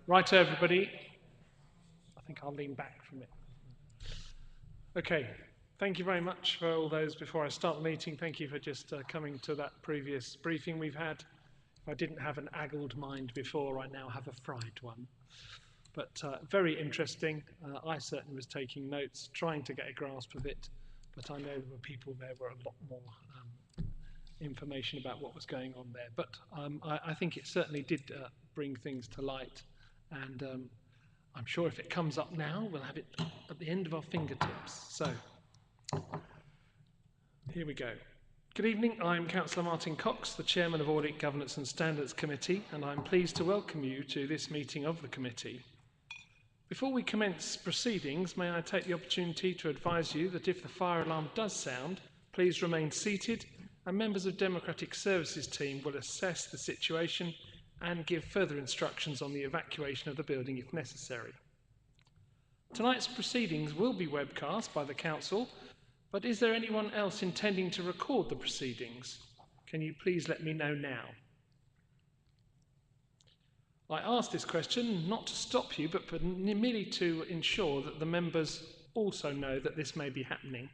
Right, everybody. I think I'll lean back from it. Okay, thank you very much for all those. Before I start the meeting, thank you for just coming to that previous briefing we've had. If I didn't have an addled mind before, I now have a fried one. But very interesting. I certainly was taking notes, trying to get a grasp of it, but I know there were people there were a lot more information about what was going on there. But I think it certainly did bring things to light, and I'm sure if it comes up now, we'll have it at the end of our fingertips. So, here we go. Good evening, I'm Councillor Martin Cox, the Chairman of Audit, Governance and Standards Committee, and I'm pleased to welcome you to this meeting of the committee. Before we commence proceedings, may I take the opportunity to advise you that if the fire alarm does sound, please remain seated, and members of Democratic Services team will assess the situation and give further instructions on the evacuation of the building if necessary. Tonight's proceedings will be webcast by the Council, but is there anyone else intending to record the proceedings? Can you please let me know now? I ask this question not to stop you, but merely to ensure that the members also know that this may be happening,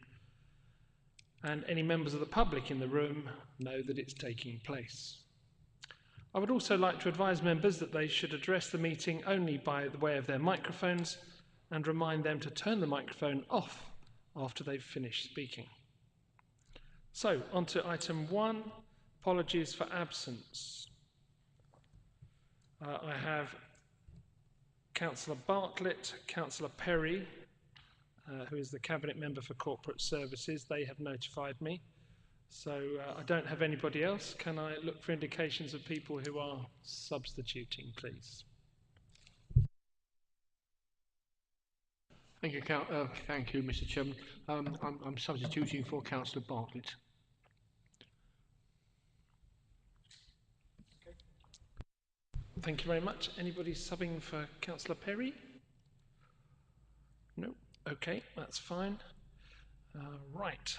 and any members of the public in the room know that it's taking place. I would also like to advise members that they should address the meeting only by the way of their microphones and remind them to turn the microphone off after they've finished speaking. So, on to item 1, apologies for absence. I have Councillor Bartlett, Councillor Perry, who is the Cabinet Member for Corporate Services. They have notified me. So I don't have anybody else. Can I look for indications of people who are substituting, please? Thank you, Mr. Chairman. I'm substituting for Councillor Bartlett. Okay. Thank you very much. Anybody subbing for Councillor Perry? No? Okay, that's fine. Right.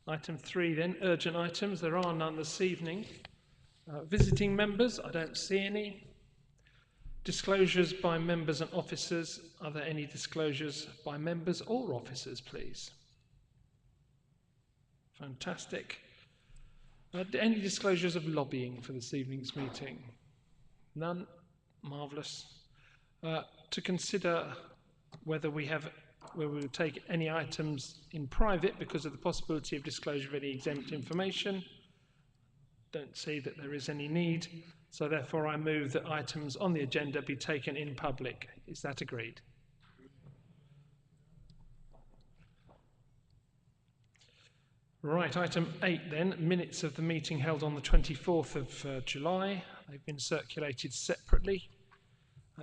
Item 3 then, urgent items. There are none this evening. Visiting members, I don't see any. Disclosures by members and officers. Are there any disclosures by members or officers, please? Fantastic. Any disclosures of lobbying for this evening's meeting? None? Marvellous. To consider whether we will take any items in private because of the possibility of disclosure of any exempt information. Don't see that there is any need, so therefore I move that items on the agenda be taken in public. Is that agreed? Right, item 8 then, minutes of the meeting held on the 24th of July. They've been circulated separately.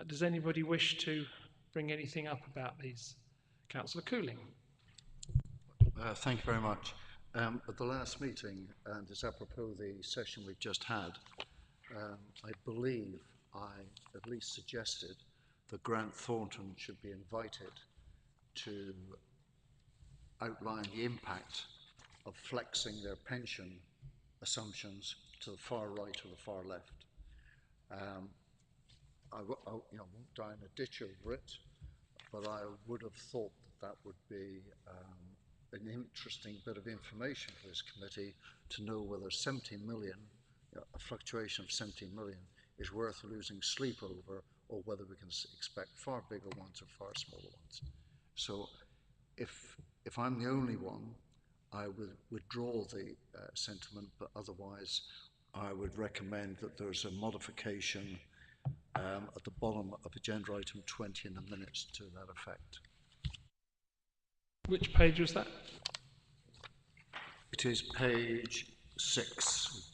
Does anybody wish to bring anything up about these? Councillor Cooling. Thank you very much. At the last meeting, and as apropos the session we've just had, I believe I at least suggested that Grant Thornton should be invited to outline the impact of flexing their pension assumptions to the far right or the far left. I won't die in a ditch over it, but I would have thought that would be an interesting bit of information for this committee to know whether 70 million, a fluctuation of 70 million, is worth losing sleep over, or whether we can expect far bigger ones or far smaller ones. So if I'm the only one, I would withdraw the sentiment, but otherwise I would recommend that there's a modification at the bottom of agenda item 20 in the minutes to that effect. Which page was that? It is page 6.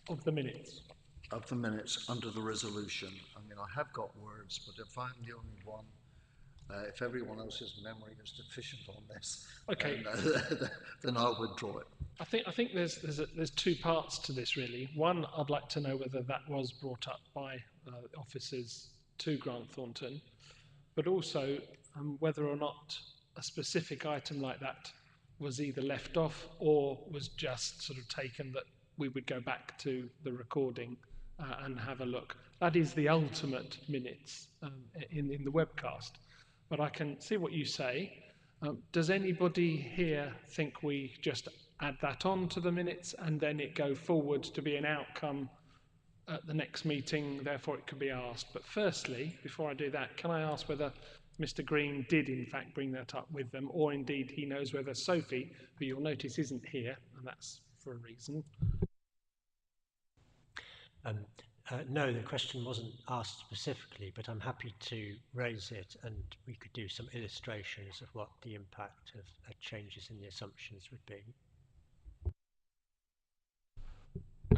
Of the minutes? Of the minutes under the resolution. I mean, I have got words, but if I'm the only one, if everyone else's memory is deficient on this, okay, then I'll withdraw it. I think there's two parts to this really. One, I'd like to know whether that was brought up by officers to Grant Thornton, but also whether or not a specific item like that was either left off or was just sort of taken that we would go back to the recording and have a look. That is the ultimate minutes in the webcast. But I can see what you say. Does anybody here think we just add that on to the minutes and then it go forward to be an outcome at the next meeting, therefore it could be asked? But firstly, before I do that, can I ask whether Mr. Green did in fact bring that up with them, or indeed he knows whether Sophie, who you'll notice isn't here, and that's for a reason. No, the question wasn't asked specifically, but I'm happy to raise it and we could do some illustrations of what the impact of changes in the assumptions would be.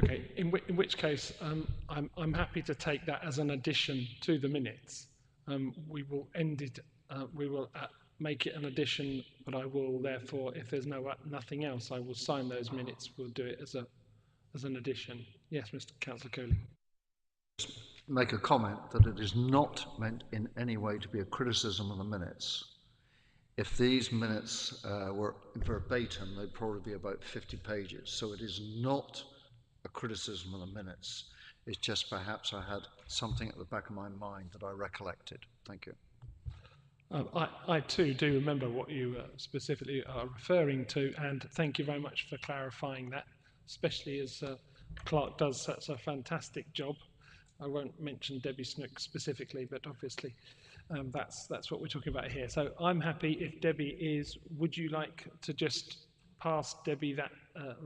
Okay, in which case I'm happy to take that as an addition to the minutes. We will end it, we will make it an addition, but I will therefore, if there's nothing else, I will sign those minutes. We'll do it as an addition. Yes, Mr. Councillor Coley. Make a comment that it is not meant in any way to be a criticism of the minutes. If these minutes were verbatim, they'd probably be about 50 pages. So it is not a criticism of the minutes. It's just perhaps I had something at the back of my mind that I recollected. Thank you. I too do remember what you specifically are referring to, and thank you very much for clarifying that, especially as Clark does such a fantastic job. I won't mention Debbie Snook specifically, but obviously that's what we're talking about here. So I'm happy if Debbie is. Would you like to just pass Debbie that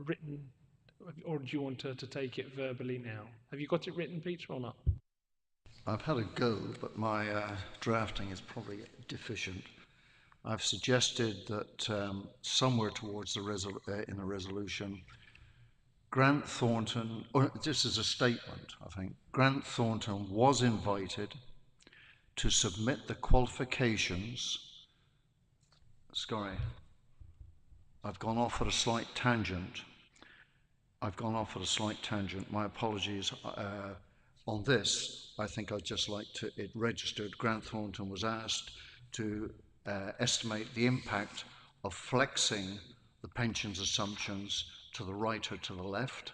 written, or do you want her to take it verbally now? Have you got it written, Peter, or not? I've had a go, but my drafting is probably deficient. I've suggested that somewhere towards in the resolution, Grant Thornton, or this is a statement, I think, Grant Thornton was invited to submit the qualifications. Sorry, I've gone off at a slight tangent. My apologies. On this, I think I'd just like to, it registered, Grant Thornton was asked to estimate the impact of flexing the pensions assumptions to the right or to the left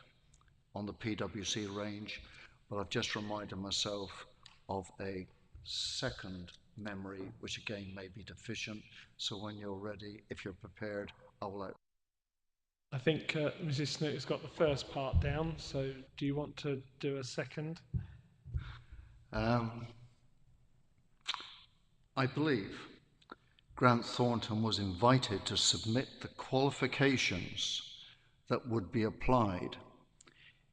on the PwC range, but I've just reminded myself of a second memory, which again may be deficient. So when you're ready, if you're prepared, I will out. I think Mrs. Snook has got the first part down, so do you want to do a second? I believe Grant Thornton was invited to submit the qualifications that would be applied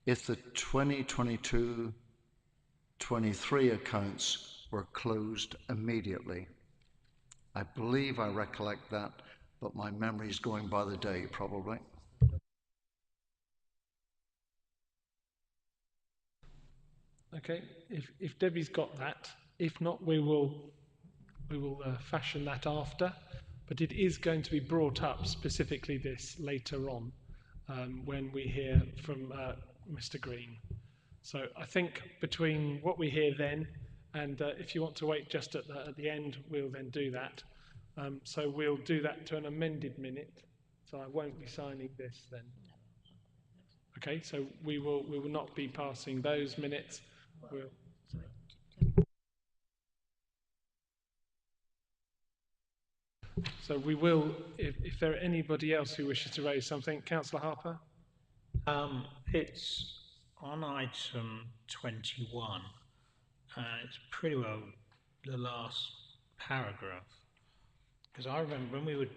if the 2022-23 accounts were closed immediately. I believe I recollect that, but my memory is going by the day, probably. Okay, if Debbie's got that, if not, we will fashion that after, but it is going to be brought up specifically this later on when we hear from Mr. Green. So I think between what we hear then and if you want to wait just at the end, we'll then do that. So we'll do that to an amended minute. So I won't be signing this then. Okay, so we will not be passing those minutes. So we will, if there are anybody else who wishes to raise something, Councillor Harper. It's on item 21. It's pretty well the last paragraph, because I remember when we were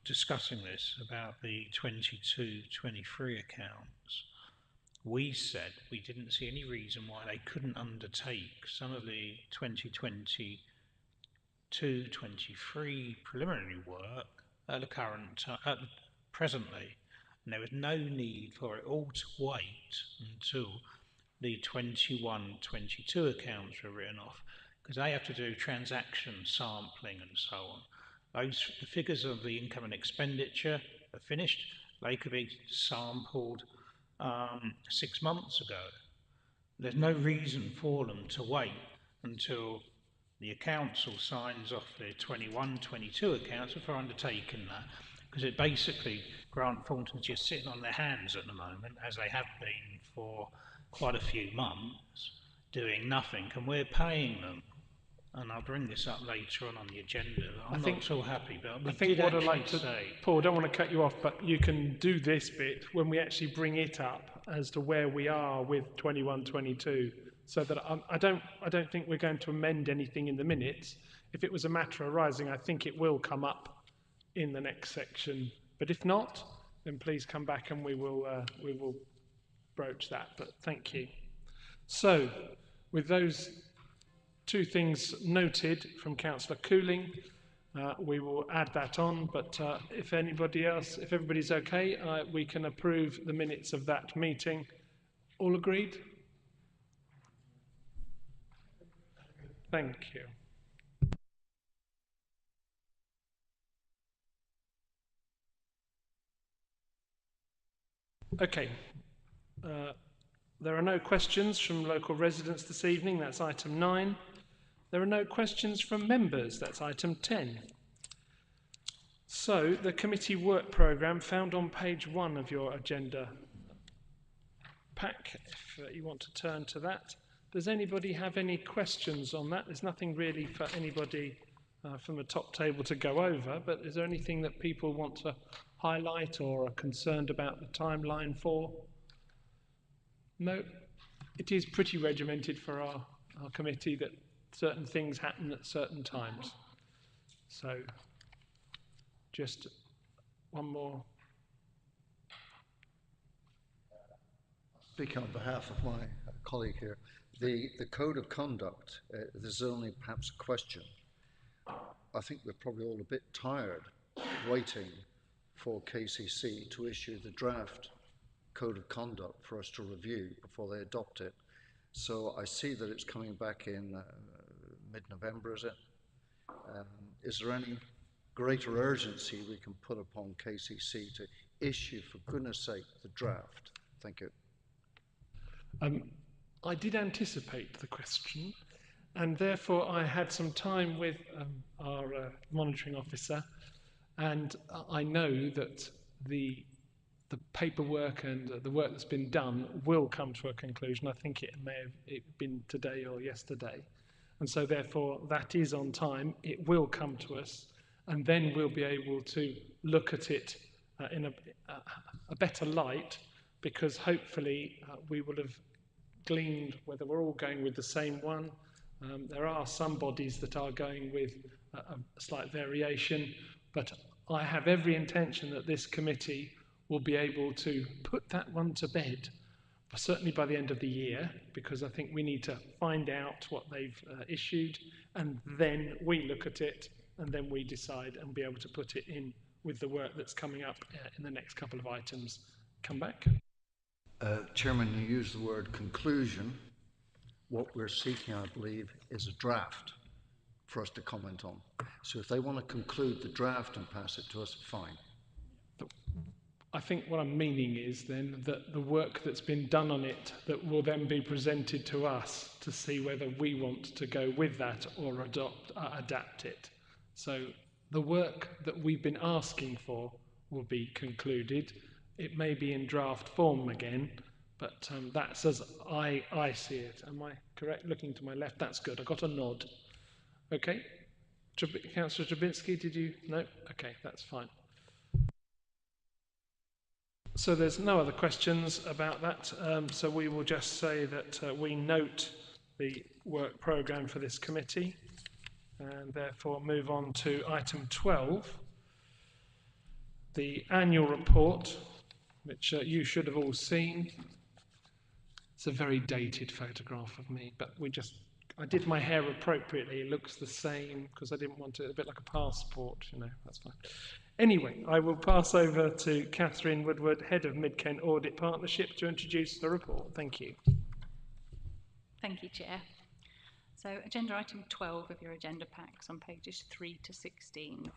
discussing this about the 22-23 accounts, we said we didn't see any reason why they couldn't undertake some of the 2022-23 preliminary work at the presently, and there was no need for it all to wait until the 21-22 accounts were written off, because they have to do transaction sampling and so on. The figures of the income and expenditure are finished. They could be sampled 6 months ago. There's no reason for them to wait until the council signs off the 21-22 accounts before undertaking that. because it basically, Grant Thornton's just sitting on their hands at the moment, as they have been for quite a few months, doing nothing, and we're paying them. And I'll bring this up later on the agenda. I'm not so happy, but we I think did what I'd actually like to say. Paul, I don't want to cut you off, but you can do this bit when we actually bring it up as to where we are with 21, 22, so that I don't think we're going to amend anything in the minutes. If it was a matter arising, I think it will come up in the next section. But if not, then please come back and we will broach that. But thank you. So, with those two things noted from Councillor Cooling, we will add that on, but if everybody's okay, we can approve the minutes of that meeting. All agreed? Thank you. Okay. There are no questions from local residents this evening. That's item 9. There are no questions from members. That's item 10. So, the committee work programme found on page 1 of your agenda pack, if you want to turn to that. Does anybody have any questions on that? There's nothing really for anybody from the top table to go over, but is there anything that people want to highlight or are concerned about the timeline for? No, it is pretty regimented for our committee that certain things happen at certain times. So, just one more. Speaking on behalf of my colleague here, the code of conduct, there's only perhaps a question. I think we're probably all a bit tired waiting for KCC to issue the draft code of conduct for us to review before they adopt it. So I see that it's coming back in mid-November, is it? Is there any greater urgency we can put upon KCC to issue, for goodness sake, the draft? Thank you. I did anticipate the question, and therefore I had some time with our monitoring officer, and I know that the paperwork and the work that's been done will come to a conclusion. I think it may have been today or yesterday, and so therefore that is on time. It will come to us, and then we'll be able to look at it in a better light, because hopefully we will have gleaned whether we're all going with the same one. There are some bodies that are going with a slight variation, but I have every intention that this committee will be able to put that one to bed, certainly by the end of the year, because I think we need to find out what they've issued, and then we look at it, and then we decide and be able to put it in with the work that's coming up in the next couple of items. Come back. Chairman, you used the word conclusion. What we're seeking, I believe, is a draft for us to comment on. So if they want to conclude the draft and pass it to us, fine. I think what I'm meaning is then that the work that's been done on it that will then be presented to us to see whether we want to go with that or adapt it. So the work that we've been asking for will be concluded. It may be in draft form again, but that's as I see it. Am I correct? Looking to my left, that's good. I got a nod. Okay. Councillor Drabinski, did you? No? Okay, that's fine. So there's no other questions about that. So we will just say that we note the work programme for this committee and therefore move on to item 12, the annual report, which you should have all seen. It's a very dated photograph of me, but I did my hair appropriately. It looks the same because I didn't want it a bit like a passport, that's fine. Anyway, I will pass over to Catherine Woodward, Head of Mid-Kent Audit Partnership, to introduce the report. Thank you. Thank you, Chair. So agenda item 12 of your agenda packs on pages 3 to 16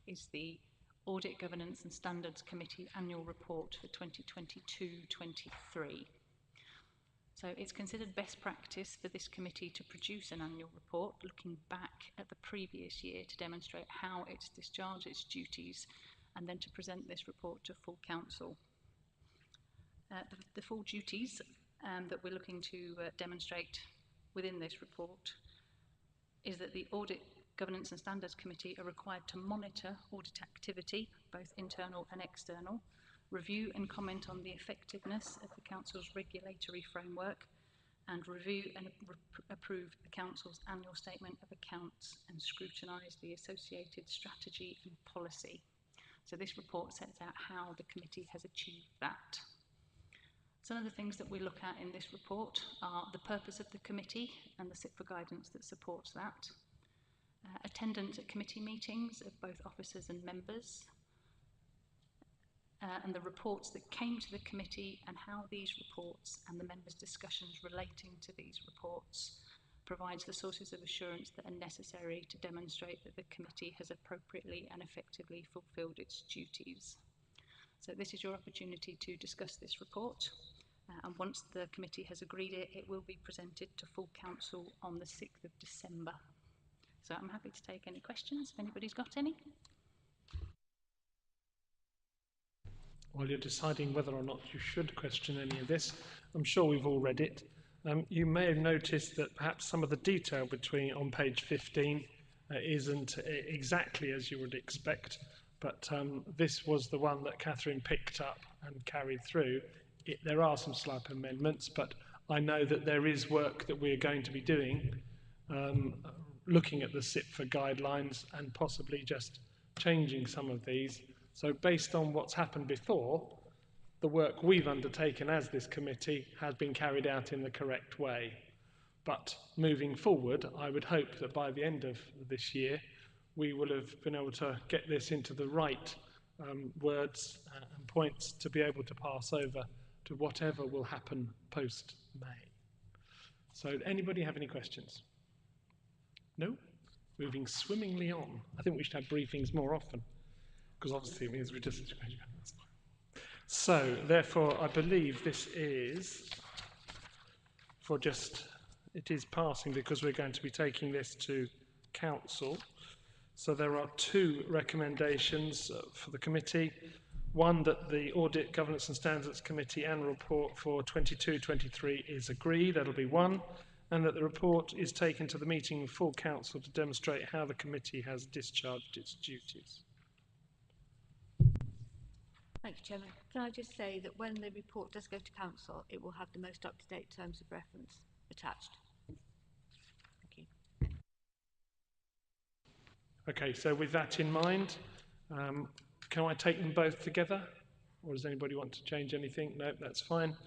is the Audit Governance and Standards Committee Annual Report for 2022-23. So it's considered best practice for this committee to produce an annual report looking back at the previous year to demonstrate how it's discharged its duties and then to present this report to full council. The full duties that we're looking to demonstrate within this report is that the Audit, Governance and Standards Committee are required to monitor audit activity, both internal and external, review and comment on the effectiveness of the Council's regulatory framework, and review and approve the Council's annual statement of accounts and scrutinise the associated strategy and policy. So this report sets out how the committee has achieved that. Some of the things that we look at in this report are the purpose of the committee and the SIPFA guidance that supports that, attendance at committee meetings of both officers and members, and the reports that came to the committee and how these reports and the members' discussions relating to these reports provides the sources of assurance that are necessary to demonstrate that the committee has appropriately and effectively fulfilled its duties. So this is your opportunity to discuss this report, and once the committee has agreed it will be presented to full council on the 6th of December. So I'm happy to take any questions if anybody's got any. While you're deciding whether or not you should question any of this, I'm sure we've all read it. You may have noticed that perhaps some of the detail on page 15 isn't exactly as you would expect, but this was the one that Catherine picked up and carried through. There are some slight amendments, but I know that there is work that we're going to be doing, looking at the SIPFA guidelines and possibly just changing some of these. So based on what's happened before, the work we've undertaken as this committee has been carried out in the correct way. But moving forward, I would hope that by the end of this year, we will have been able to get this into the right words and points to be able to pass over to whatever will happen post-May. So anybody have any questions? No? Moving swimmingly on. I think we should have briefings more often, because obviously it means we just... So, therefore, I believe this is for just... It is passing because we're going to be taking this to council. So there are two recommendations for the committee. One, that the Audit, Governance and Standards Committee annual report for 22-23 is agreed. That'll be one. And that the report is taken to the meeting of full council to demonstrate how the committee has discharged its duties. Thank you, Chairman. Can I just say that when the report does go to council, it will have the most up-to-date terms of reference attached. Thank you. Okay, so with that in mind, can I take them both together? Or does anybody want to change anything? No, that's fine.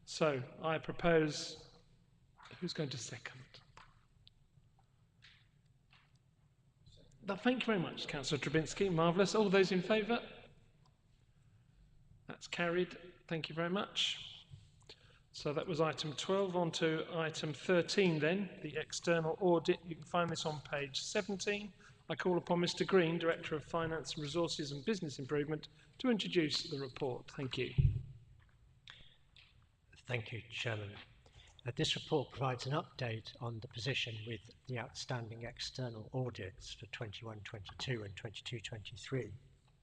So I propose... Who's going to second? Thank you very much, Councillor Drabinski. Marvellous. All those in favour? That's carried. Thank you very much. So that was item 12. On to item 13 then, the external audit. You can find this on page 17. I call upon Mr Green, Director of Finance, Resources and Business Improvement, to introduce the report. Thank you. Thank you, Chairman. This report provides an update on the position with the outstanding external audits for 21-22 and 22-23.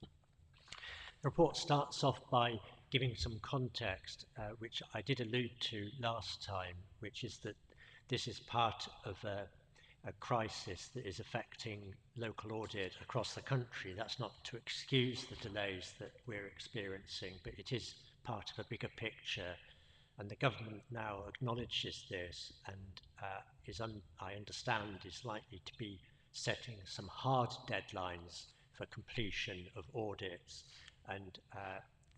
The report starts off by giving some context, which I did allude to last time, which is that this is part of a crisis that is affecting local audit across the country. That's not to excuse the delays that we're experiencing, but it is part of a bigger picture. And the government now acknowledges this and I understand is likely to be setting some hard deadlines for completion of audits. And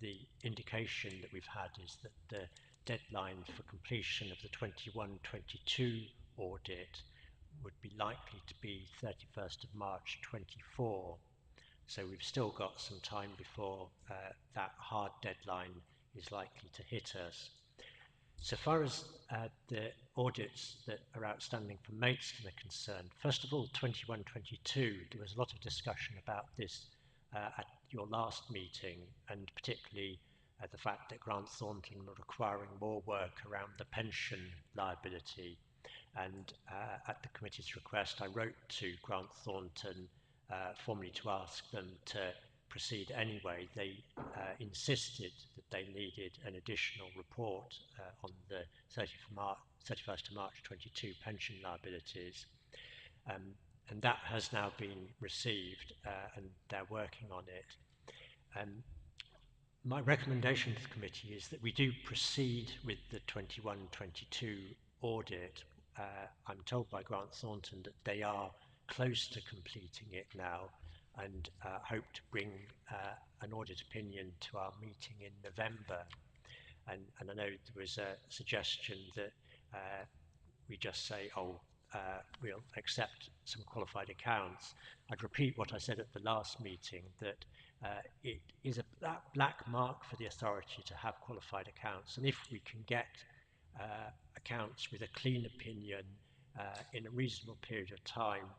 the indication that we've had is that the deadline for completion of the 21-22 audit would be likely to be 31st of March 24. So we've still got some time before that hard deadline is likely to hit us. So far as the audits that are outstanding for Maidstone are concerned, first of all, 21-22, there was a lot of discussion about this at your last meeting, and particularly the fact that Grant Thornton were requiring more work around the pension liability. And at the committee's request, I wrote to Grant Thornton formally to ask them to proceed anyway. They insisted that they needed an additional report on the 31st of March 22 pension liabilities. And that has now been received and they're working on it. My recommendation to the committee is that we do proceed with the 21-22 audit. I'm told by Grant Thornton that they are close to completing it now and hope to bring an audit opinion to our meeting in November. And I know there was a suggestion that we just say, we'll accept some qualified accounts. I'd repeat what I said at the last meeting, that it is a black mark for the authority to have qualified accounts. And if we can get accounts with a clean opinion in a reasonable period of time,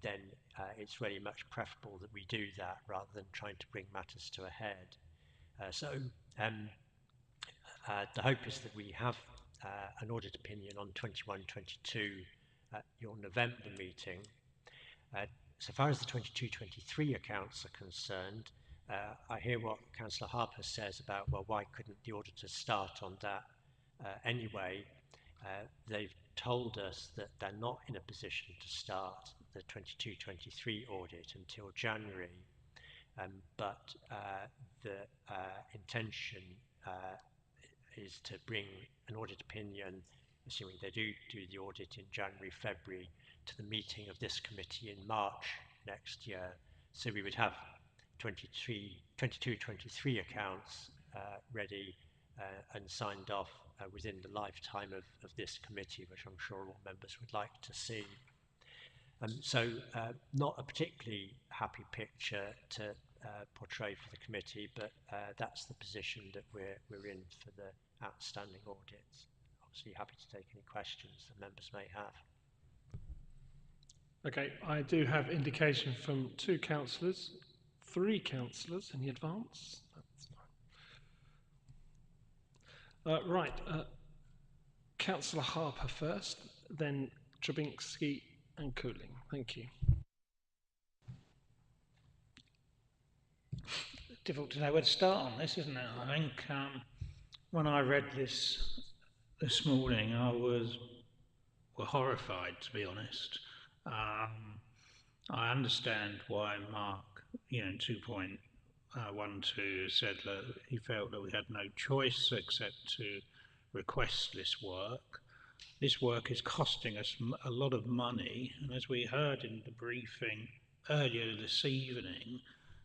then it's really much preferable that we do that rather than trying to bring matters to a head. The hope is that we have an audit opinion on 21-22 at your November meeting. So far as the 22-23 accounts are concerned, I hear what Councillor Harper says about, well, why couldn't the auditors start on that anyway? They've told us that they're not in a position to start the 22-23 audit until January, but the intention is to bring an audit opinion, assuming they do the audit in January, February, to the meeting of this committee in March next year. So we would have 22-23 accounts ready and signed off within the lifetime of this committee, which I'm sure all members would like to see. Not a particularly happy picture to portray for the committee, but that's the position that we're in for the outstanding audits. Obviously happy to take any questions that members may have. Okay, I do have indication from 2 councillors, 3 councillors in the advance. That's fine. Right, Councillor Harper first, then Trabinski and Cooling. Thank you. Difficult to know where to start on this, isn't it? I think when I read this morning, I was horrified, to be honest. I understand why Mark, in 2.12 said that he felt that we had no choice except to request this work. This work is costing us a lot of money, and as we heard in the briefing earlier this evening,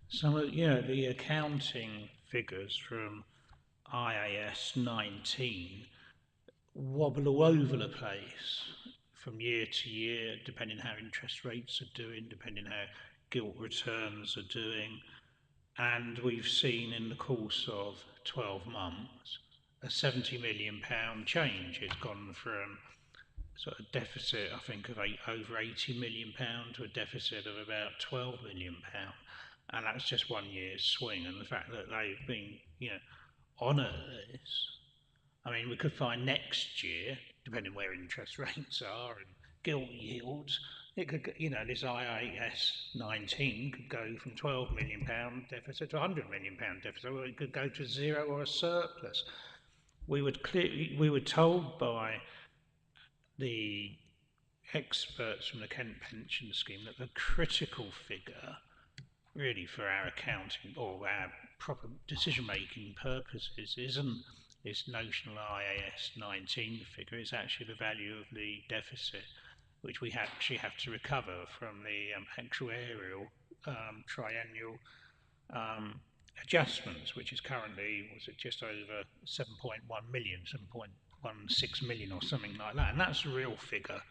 some of the accounting figures from IAS 19 wobble all over the place from year to year, depending how interest rates are doing, depending how gilt returns are doing. And we've seen in the course of 12 months a £70 million change. It's gone from sort of deficit, I think, of over £80 million to a deficit of about £12 million. And that's just 1 year's swing. And the fact that they've been, on at this, I mean, we could find next year, depending where interest rates are and gilt yields, it could, this IAS 19 could go from £12 million deficit to £100 million deficit, or it could go to zero or a surplus. We were told by the experts from the Kent Pension Scheme that the critical figure, really for our accounting or our proper decision-making purposes, isn't this notional IAS 19 figure. It's actually the value of the deficit, which we actually have to recover from the actuarial triennial adjustments, which is currently, just over 7.1 million, 7.16 million or something like that. And that's the real figure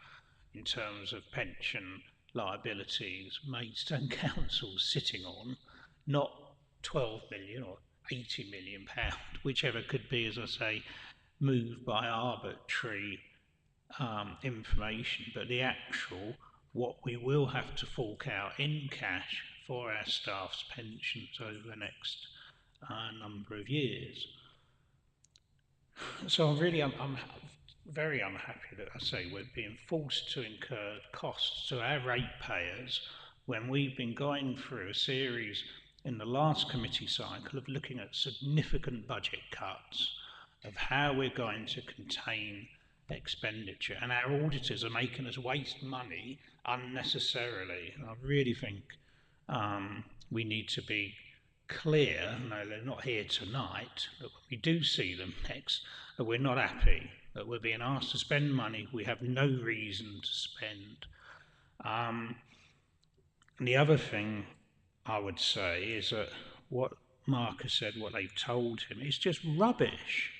in terms of pension liabilities Maidstone Council sitting on, not 12 million or 80 million pound, whichever could be, as I say, moved by arbitrary information, but the actual, what we will have to fork out in cash for our staff's pensions over the next number of years. So I'm very unhappy that I say we're being forced to incur costs to our ratepayers when we've been going through a series in the last committee cycle of looking at significant budget cuts, of how we're going to contain expenditure, and our auditors are making us waste money unnecessarily. And I really think we need to be clear, no, they're not here tonight, that when we do see them next, that we're not happy, that we're being asked to spend money we have no reason to spend. And the other thing I would say is that what Marcus said, what they've told him, is just rubbish.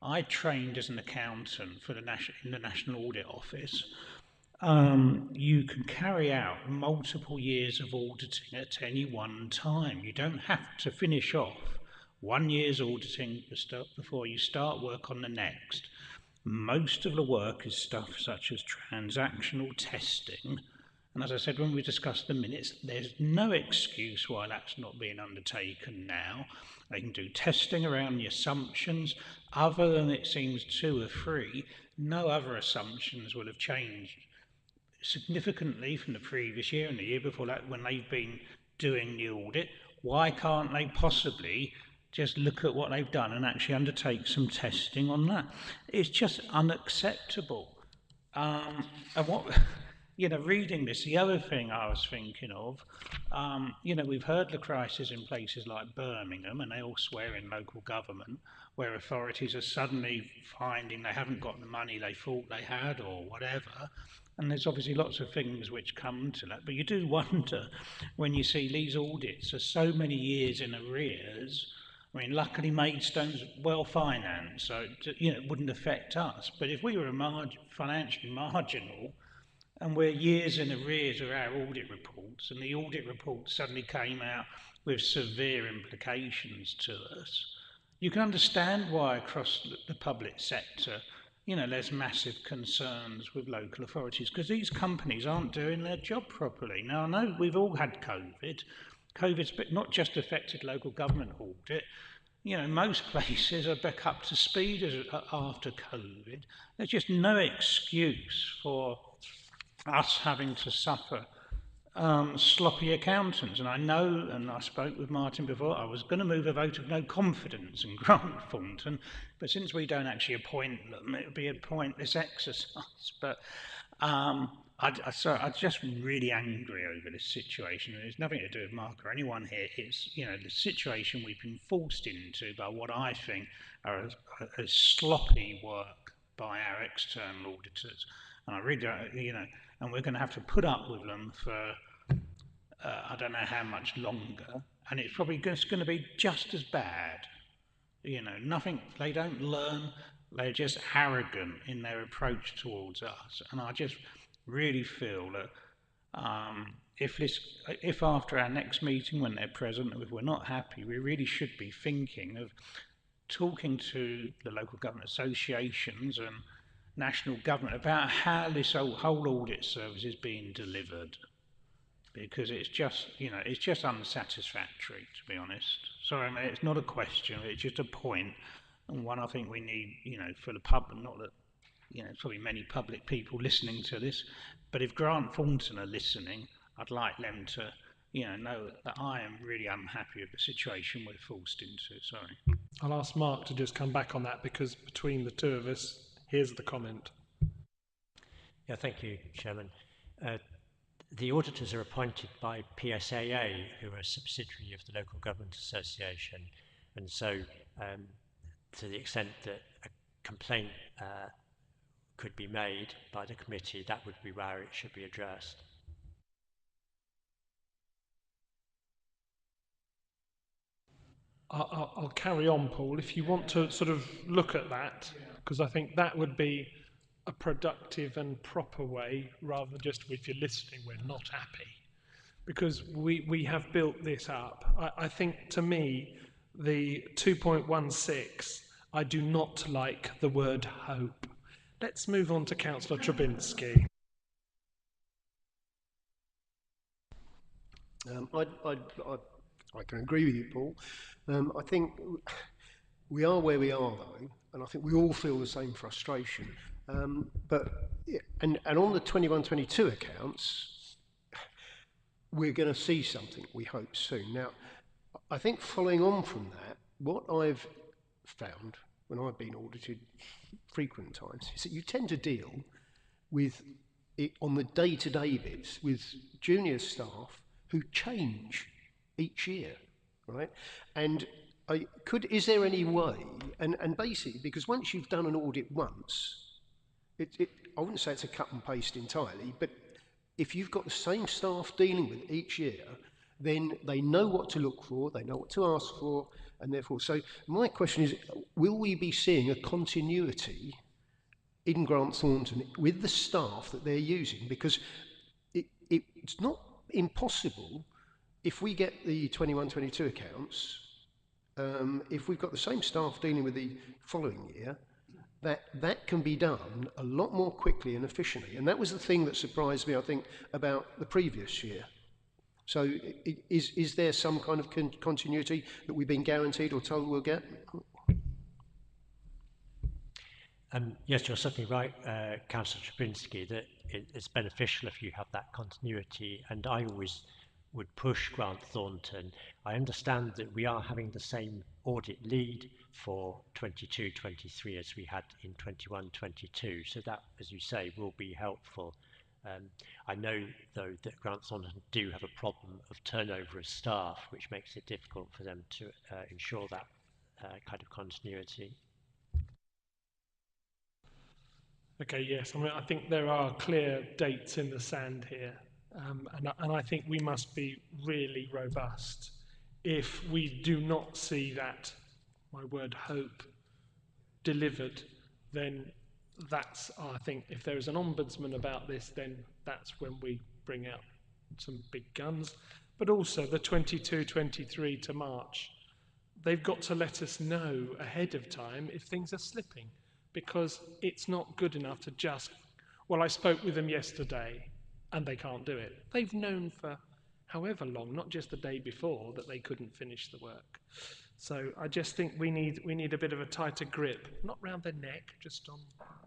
I trained as an accountant for in the National Audit Office. You can carry out multiple years of auditing at any one time. You don't have to finish off 1 year's auditing before you start work on the next. Most of the work is stuff such as transactional testing. And as I said when we discussed the minutes, there's no excuse why that's not being undertaken now. They can do testing around the assumptions. Other than it seems 2 or 3, no other assumptions will have changed significantly from the previous year and the year before that when they've been doing the audit. Why can't they possibly just look at what they've done and actually undertake some testing on that? It's just unacceptable. And what, reading this, the other thing I was thinking of, we've heard the crisis in places like Birmingham, and they all swear in local government, where authorities are suddenly finding they haven't got the money they thought they had or whatever. And there's obviously lots of things which come to that. But you do wonder when you see these audits are so many years in arrears. I mean, luckily Maidstone's well financed, so it wouldn't affect us. But if we were financially marginal, and we're years in arrears of our audit reports, and the audit report suddenly came out with severe implications to us, you can understand why across the public sector, there's massive concerns with local authorities, because these companies aren't doing their job properly. Now, I know we've all had COVID. COVID's not just affected local government audit. Most places are back up to speed after COVID. There's just no excuse for us having to suffer sloppy accountants. And I know, and I spoke with Martin before, I was going to move a vote of no confidence in Grant Thornton, but since we don't actually appoint them, it would be a pointless exercise. But I'm just really angry over this situation, and it's nothing to do with Mark or anyone here. It's the situation we've been forced into by what I think are a sloppy work by our external auditors, and I really don't, and we're going to have to put up with them for I don't know how much longer, and it's probably just going to be just as bad. Nothing, they don't learn, they're just arrogant in their approach towards us. And I just really feel that if after our next meeting, when they're present, if we're not happy, we really should be thinking of talking to the local government associations and national government about how this whole audit service is being delivered. Because it's just, it's just unsatisfactory, to be honest. Sorry, I mean, it's not a question, it's just a point, and one I think we need, for the public, not that, there's probably many public people listening to this, but if Grant Thornton are listening, I'd like them to, know that I am really unhappy with the situation we're forced into, sorry. I'll ask Mark to just come back on that, because between the two of us, here's the comment. Yeah, thank you, Chairman. The auditors are appointed by PSAA, who are a subsidiary of the Local Government Association, and so to the extent that a complaint could be made by the committee, that would be where it should be addressed. I'll carry on, Paul, if you want to sort of look at that, because I think that would be a productive and proper way, rather than just if you're listening, we're not happy. Because we have built this up. I think, to me, the 2.16, I do not like the word hope. Let's move on to Councillor Trubinsky. I can agree with you, Paul. I think we are where we are, though, and I think we all feel the same frustration. And on the 21-22 accounts, we're going to see something, we hope, soon. Now, I think following on from that, what I've found when I've been audited frequent times is that you tend to deal with it on the day-to-day bits with junior staff who change each year, right? And is there any way, and basically, because once you've done an audit once, I wouldn't say it's a cut and paste entirely, but if you've got the same staff dealing with each year, then they know what to look for, they know what to ask for, and therefore, so my question is, will we be seeing a continuity in Grant Thornton with the staff that they're using? Because it's not impossible if we get the 21-22 accounts, if we've got the same staff dealing with the following year, that can be done a lot more quickly and efficiently. And that was the thing that surprised me, I think, about the previous year. So is there some kind of continuity that we've been guaranteed or told we'll get? Yes, you're certainly right, Councillor Trapinski, that it's beneficial if you have that continuity, and I always would push Grant Thornton. I understand that we are having the same audit lead for 22-23 as we had in 21-22, so that, as you say, will be helpful. I know, though, that Grant Thornton do have a problem of turnover of staff, which makes it difficult for them to ensure that kind of continuity. Okay, yes, I mean, I think there are clear dates in the sand here, and I think we must be really robust. If we do not see that, my word, hope, delivered, then that's, I think, if there is an ombudsman about this, then that's when we bring out some big guns. But also the 22-23 to March, they've got to let us know ahead of time if things are slipping, because it's not good enough to just, well, I spoke with them yesterday and they can't do it. They've known for however long, not just the day before, that they couldn't finish the work. So I just think we need a bit of a tighter grip, not round their neck, just on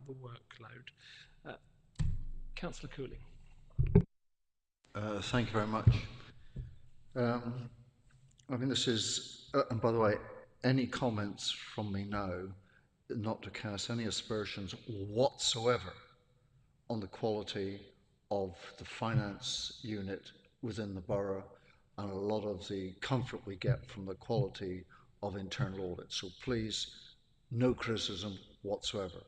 the workload. Councillor Cooling. Thank you very much. I mean, this is, and by the way, any comments from me now, not to cast any aspersions whatsoever on the quality of the finance unit within the borough and a lot of the comfort we get from the quality of internal audit. So please, no criticism whatsoever.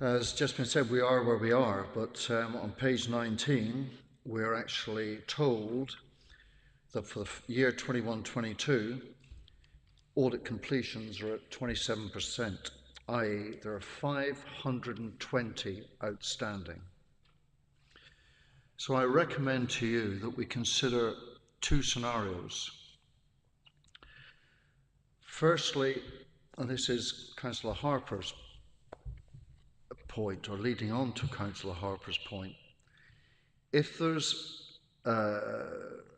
As just been said, we are where we are, but on page 19, we're actually told that for the year 21-22, audit completions are at 27%, i.e. there are 520 outstanding. So I recommend to you that we consider two scenarios. Firstly, and this is Councillor Harper's point, or leading on to Councillor Harper's point, if there's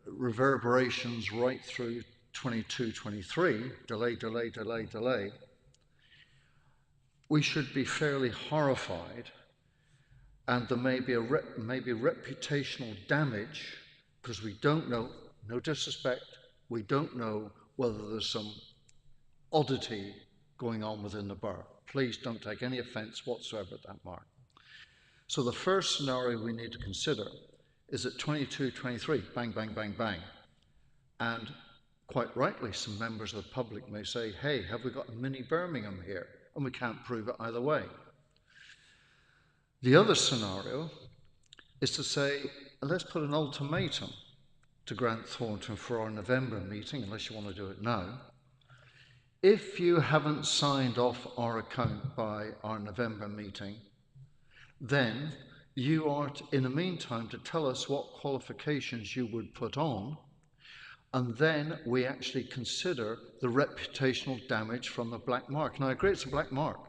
reverberations right through 22-23, delay, we should be fairly horrified, and there may be reputational damage, because we don't know, no disrespect, we don't know whether there's some oddity going on within the borough. Please don't take any offence whatsoever at that mark. So the first scenario we need to consider is at 22-23, bang, bang, bang, bang. And quite rightly, some members of the public may say, hey, have we got a mini Birmingham here? And we can't prove it either way. The other scenario is to say, let's put an ultimatum to Grant Thornton for our November meeting, unless you want to do it now. If you haven't signed off our account by our November meeting, then you are, in the meantime, to tell us what qualifications you would put on, and then we actually consider the reputational damage from the black mark. Now, I agree it's a black mark,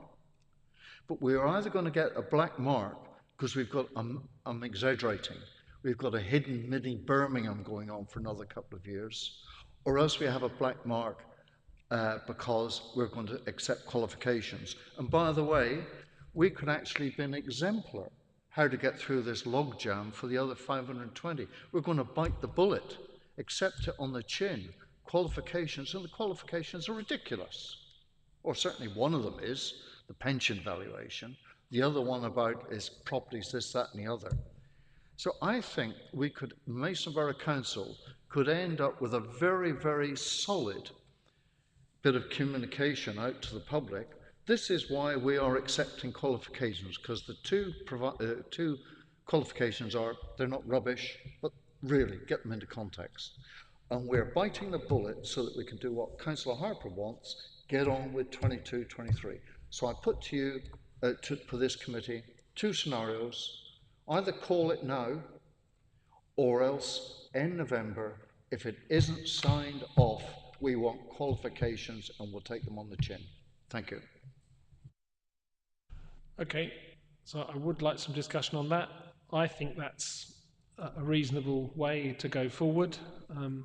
but we're either going to get a black mark because we've got, I'm exaggerating, we've got a hidden mini Birmingham going on for another couple of years, or else we have a black mark because we're going to accept qualifications. And by the way, we could actually be an exemplar how to get through this logjam for the other 520. We're going to bite the bullet accept it on the chin. Qualifications, and the qualifications are ridiculous. Or certainly one of them is the pension valuation. The other one about is properties, this, that, and the other. So I think we could, Mason Borough Council could end up with a very, very solid bit of communication out to the public. This is why we are accepting qualifications, because the two qualifications are, they're not rubbish, but really get them into context. And we're biting the bullet so that we can do what Councillor Harper wants, get on with 22, 23. So I put to you, for this committee, two scenarios. Either call it now, or else in November, if it isn't signed off, we want qualifications and we'll take them on the chin. Thank you. Okay, so I would like some discussion on that. I think that's a reasonable way to go forward. The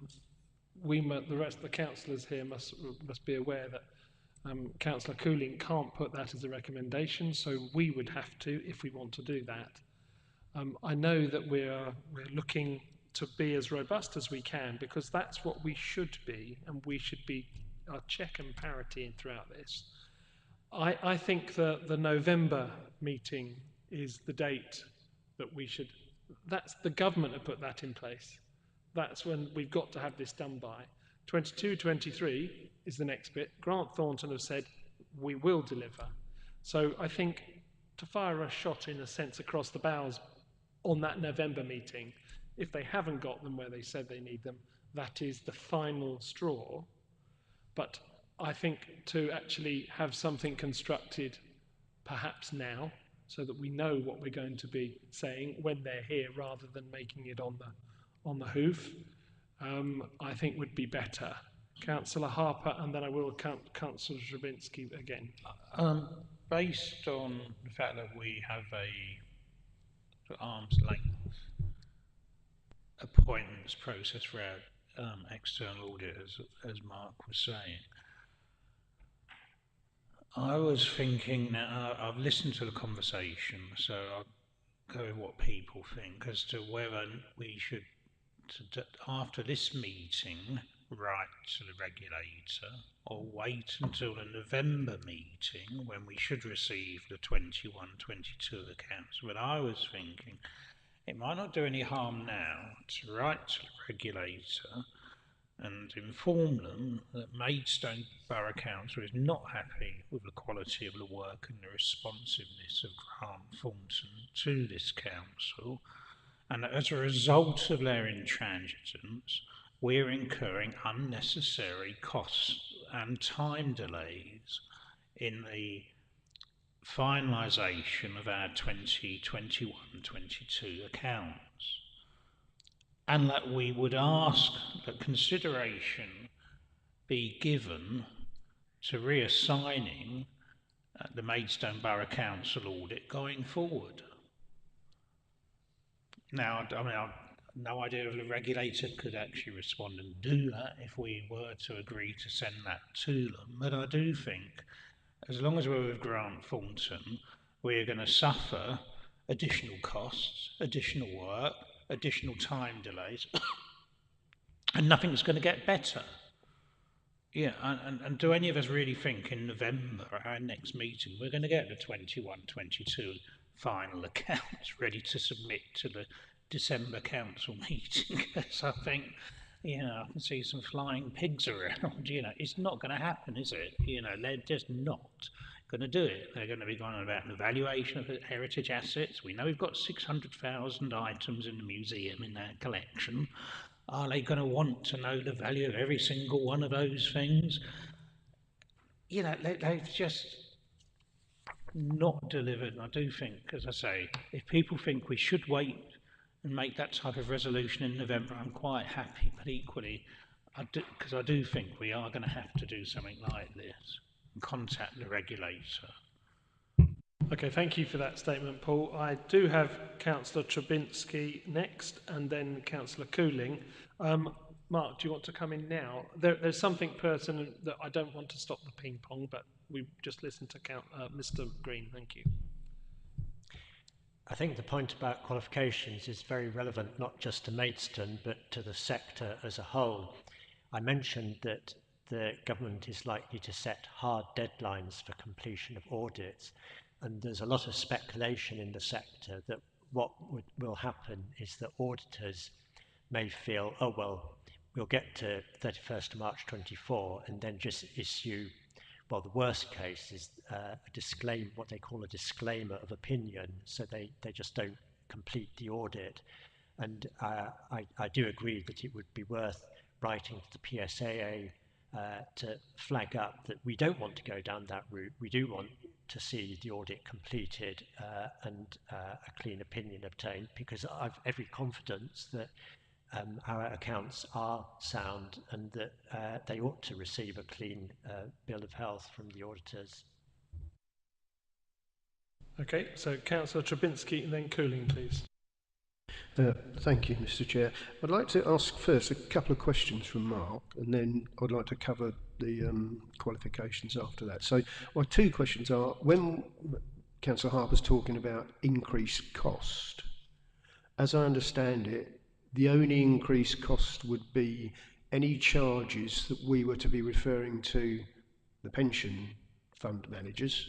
rest of the councillors here must be aware that Councillor Cooling can't put that as a recommendation, so we would have to if we want to do that. I know that we're looking to be as robust as we can, because that's what we should be, and we should be our check and parity throughout this. I think that the November meeting is the date that we should, that's the government have put that in place. That's when we've got to have this done by. 22, 23 is the next bit. Grant Thornton have said we will deliver. So I think to fire a shot in a sense across the bows on that November meeting, if they haven't got them where they said they need them, that is the final straw. But I think to actually have something constructed perhaps now, so that we know what we're going to be saying when they're here, rather than making it on the hoof, I think would be better. Councillor Harper, and then I will Councillor Drabinski again. Based on the fact that we have a arm's length appointments process for our external auditors, as Mark was saying, I was thinking, now I've listened to the conversation, so I'll go with what people think as to whether we should, after this meeting, write to the regulator, or wait until the November meeting when we should receive the 21-22 accounts. But I was thinking it might not do any harm now to write to the regulator and inform them that Maidstone Borough Council is not happy with the quality of the work and the responsiveness of Grant Thornton to this council, and that as a result of their intransigence, we're incurring unnecessary costs and time delays in the finalisation of our 2021-22 accounts, and that we would ask that consideration be given to reassigning the Maidstone Borough Council audit going forward. Now, I mean, I've no idea if the regulator could actually respond and do that if we were to agree to send that to them, but I do think as long as we're with Grant Thornton, we're going to suffer additional costs, additional work, additional time delays, and nothing's going to get better. Yeah, and do any of us really think in November, our next meeting, we're going to get the 21-22 final accounts ready to submit to the December council meeting? Because I think, you know, I can see some flying pigs around. You know, it's not going to happen, is it? You know, they're just not going to do it. They're going to be going on about the valuation of heritage assets. We know we've got 600,000 items in the museum in our collection. Are they going to want to know the value of every single one of those things? You know, they've just not delivered. And I do think, as I say, if people think we should wait and make that type of resolution in November, I'm quite happy. But equally, because I do think we are going to have to do something like this and contact the regulator. Okay, thank you for that statement, Paul. I do have Councillor Trabinski next, and then Councillor Cooling. Mark, do you want to come in now? There's something pertinent that I don't want to stop the ping pong, but we just listened to Mr. Green. Thank you. I think the point about qualifications is very relevant not just to Maidstone but to the sector as a whole. I mentioned that the government is likely to set hard deadlines for completion of audits, and there's a lot of speculation in the sector that what will happen is that auditors may feel, oh well, we'll get to 31st of March 24 and then just issue, well, the worst case is a disclaimer, what they call a disclaimer of opinion, so they just don't complete the audit. And I do agree that it would be worth writing to the PSAA to flag up that we don't want to go down that route. We do want to see the audit completed and a clean opinion obtained, because I've every confidence that our accounts are sound and that they ought to receive a clean bill of health from the auditors. Okay, so Councillor Trubinski and then Cooling, please. Thank you, Mr. Chair. I'd like to ask first a couple of questions from Mark, and then I'd like to cover the qualifications after that. So my two questions are, when Councillor Harper's talking about increased cost, as I understand it, the only increased cost would be any charges that we were to be referring to the pension fund managers.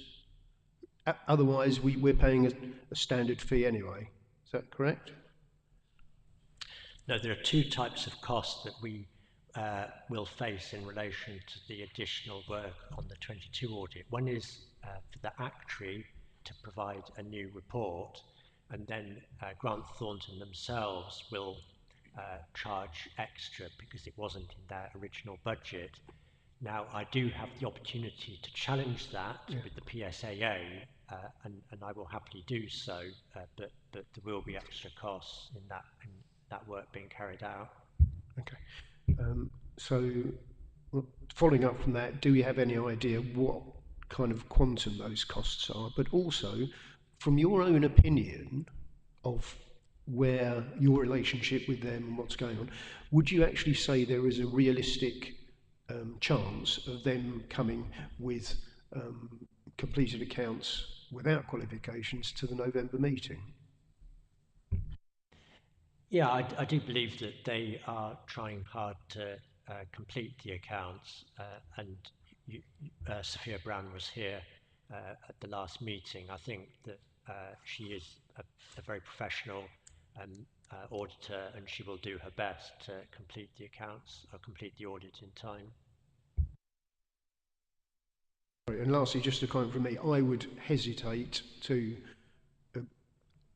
Otherwise, we're paying a standard fee anyway. Is that correct? No, there are two types of costs that we will face in relation to the additional work on the 22 audit. One is for the actuary to provide a new report, and then Grant Thornton themselves will charge extra because it wasn't in their original budget. Now, I do have the opportunity to challenge that with the PSAA, and I will happily do so, but there will be extra costs in that work being carried out. Okay. So, following up from that, do we have any idea what kind of quantum those costs are? But also, from your own opinion of where your relationship with them and what's going on, would you actually say there is a realistic chance of them coming with completed accounts without qualifications to the November meeting? Yeah, I do believe that they are trying hard to complete the accounts, and Sophia Brown was here at the last meeting. I think that she is a very professional auditor, and she will do her best to complete the accounts or complete the audit in time. And lastly, just a comment from me, I would hesitate to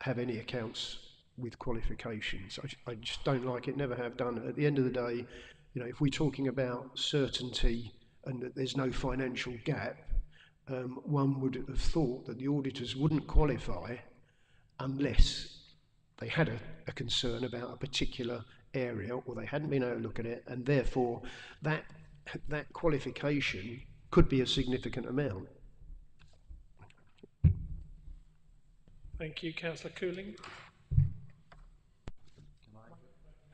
have any accounts with qualifications. I just don't like it, never have done. At the end of the day, you know, if we're talking about certainty and that there's no financial gap, one would have thought that the auditors wouldn't qualify unless they had a concern about a particular area or they hadn't been able to look at it, and therefore that qualification could be a significant amount. Thank you, Councillor Cooling.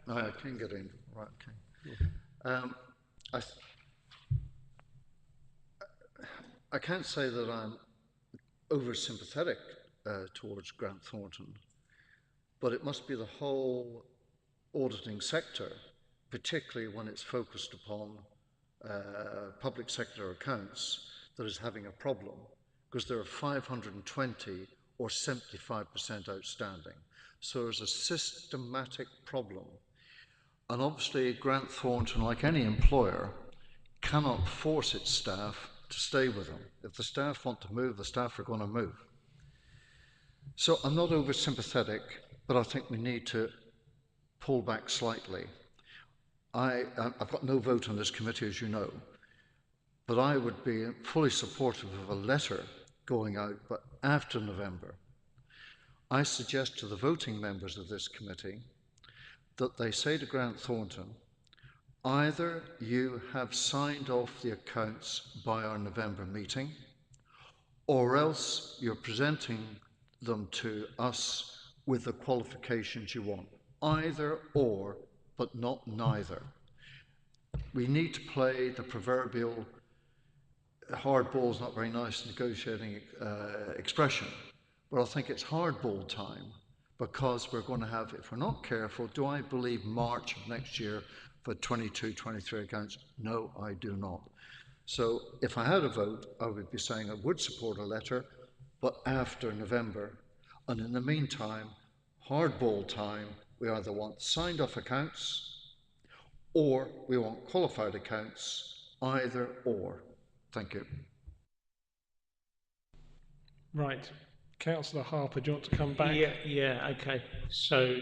I can get in, right, okay. I can't say that I'm over-sympathetic towards Grant Thornton, but it must be the whole auditing sector, particularly when it's focused upon public sector accounts, that is having a problem, because there are 520 or 75% outstanding. So there's a systematic problem. And obviously Grant Thornton, like any employer, cannot force its staff to stay with them. If the staff want to move, the staff are going to move. So I'm not over sympathetic, but I think we need to pull back slightly. I've got no vote on this committee, as you know, but I would be fully supportive of a letter going out, but after November. I suggest to the voting members of this committee that they say to Grant Thornton, either you have signed off the accounts by our November meeting, or else you're presenting them to us with the qualifications you want. Either or, but not neither. We need to play the proverbial hard ball's not very nice negotiating expression, but I think it's hardball time because we're going to have, if we're not careful, do I believe March of next year for 22-23 accounts? No, I do not. So if I had a vote, I would be saying I would support a letter, but after November. And in the meantime, hardball time, we either want signed off accounts or we want qualified accounts, either or. Thank you. Right. Councillor Harper, do you want to come back? Yeah, okay. So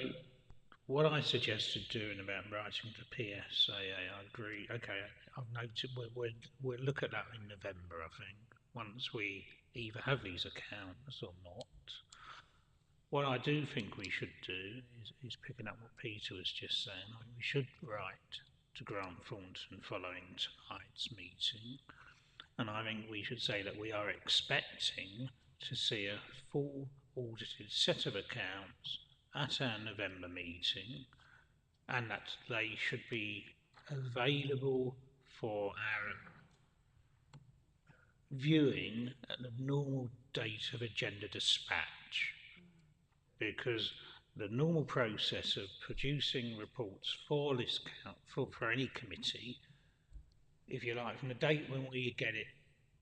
what I suggested doing about writing to PSAA, I agree. Okay, I've noted we'll look at that in November, I think, once we either have these accounts or not. What I do think we should do is picking up what Peter was just saying. I think we should write to Grant Thornton following tonight's meeting, and I think we should say that we are expecting to see a full audited set of accounts at our November meeting, and that they should be available for our viewing at the normal date of agenda dispatch, because the normal process of producing reports for this for any committee, if you like, from the date when we get it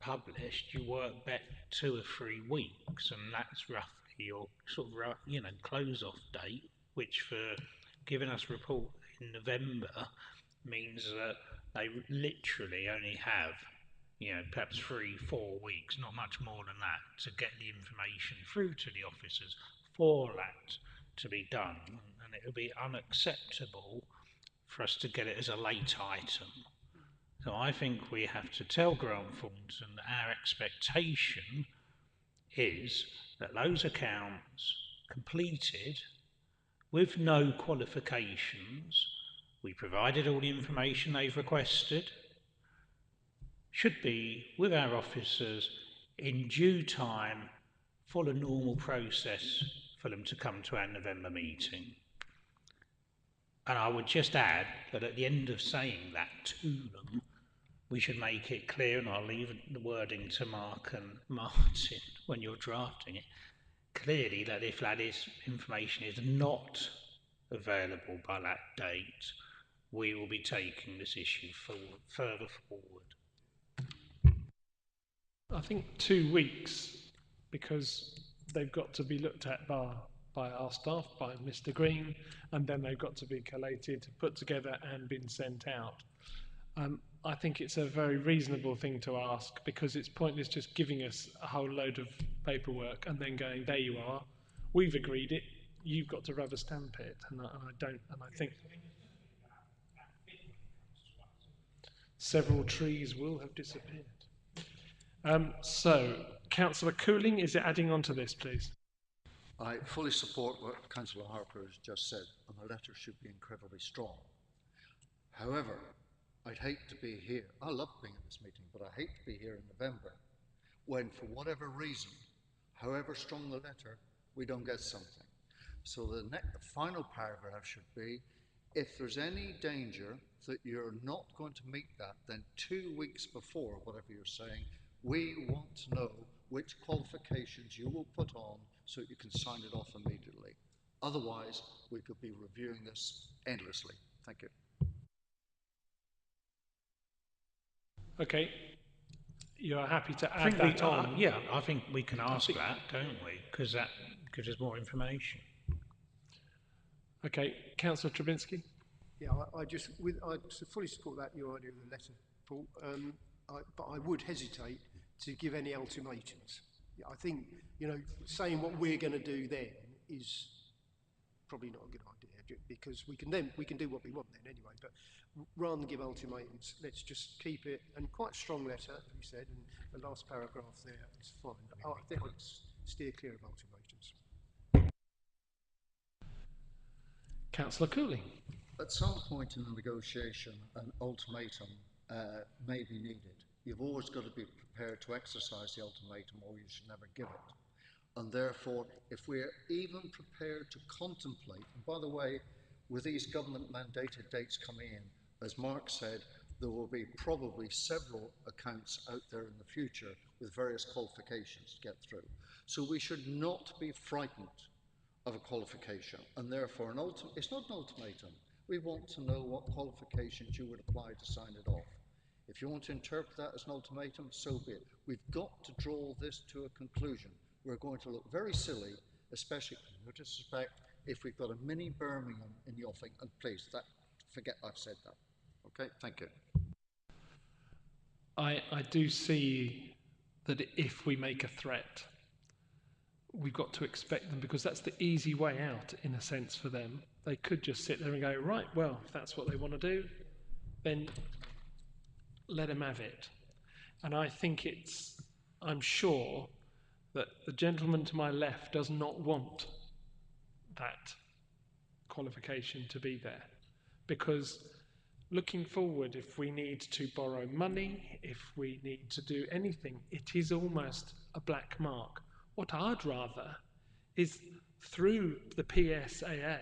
published, you work back 2 or 3 weeks, and that's roughly your sort of close off date, which for giving us a report in November means that they literally only have perhaps 3-4 weeks, not much more than that, to get the information through to the officers for that to be done, and it would be unacceptable for us to get it as a late item. So I think we have to tell Grant Thornton that our expectation is that those accounts completed with no qualifications, we provided all the information they've requested, should be with our officers in due time for the normal process for them to come to our November meeting. And I would just add that at the end of saying that to them, we should make it clear, and I'll leave the wording to Mark and Martin when you're drafting it, clearly that if that information is not available by that date, we will be taking this issue further forward. I think 2 weeks, because they've got to be looked at by our staff, by Mr. Green, and then they've got to be collated, put together and been sent out. I think it's a very reasonable thing to ask, because it's pointless just giving us a whole load of paperwork and then going, there you are, we've agreed it, you've got to rubber stamp it, and I think several trees will have disappeared. So, Councillor Cooling, is it adding on to this, please? I fully support what Councillor Harper has just said, and the letter should be incredibly strong. However, I'd hate to be here. I love being at this meeting, but I hate to be here in November when, for whatever reason, however strong the letter, we don't get something. So the final paragraph should be, if there's any danger that you're not going to meet that, then 2 weeks before, whatever you're saying, we want to know which qualifications you will put on so you can sign it off immediately. Otherwise, we could be reviewing this endlessly. Thank you. Okay, you are happy to add that on? Yeah, I think we can ask that, don't we? Because that gives us more information. Okay, Councillor Trubinsky? Yeah, I fully support that, your idea of the letter, Paul. But I would hesitate to give any ultimatums. Yeah, I think, saying what we're going to do then is probably not a good idea, because we can do what we want then anyway. But rather than give ultimatums, let's just keep it, and quite a strong letter, as you said, and the last paragraph there is fine. I think I'd steer clear of ultimatums. Councillor Cooling? At some point in the negotiation, an ultimatum may be needed. You've always got to be prepared to exercise the ultimatum, or you should never give it. And therefore, if we're even prepared to contemplate, and by the way, with these government mandated dates coming in, as Mark said, there will be probably several accounts out there in the future with various qualifications to get through. So we should not be frightened of a qualification, and therefore it's not an ultimatum. We want to know what qualifications you would apply to sign it off. If you want to interpret that as an ultimatum, so be it. We've got to draw this to a conclusion. We're going to look very silly, especially, no disrespect, if we've got a mini Birmingham in the offing, and please, forget I've said that. Okay, thank you. I do see that if we make a threat, we've got to expect them, because that's the easy way out, in a sense, for them. They could just sit there and go, right, well, if that's what they want to do, then let them have it. And I think I'm sure that the gentleman to my left does not want that qualification to be there, because looking forward, if we need to borrow money, if we need to do anything, it is almost a black mark. What I'd rather is, through the PSAA,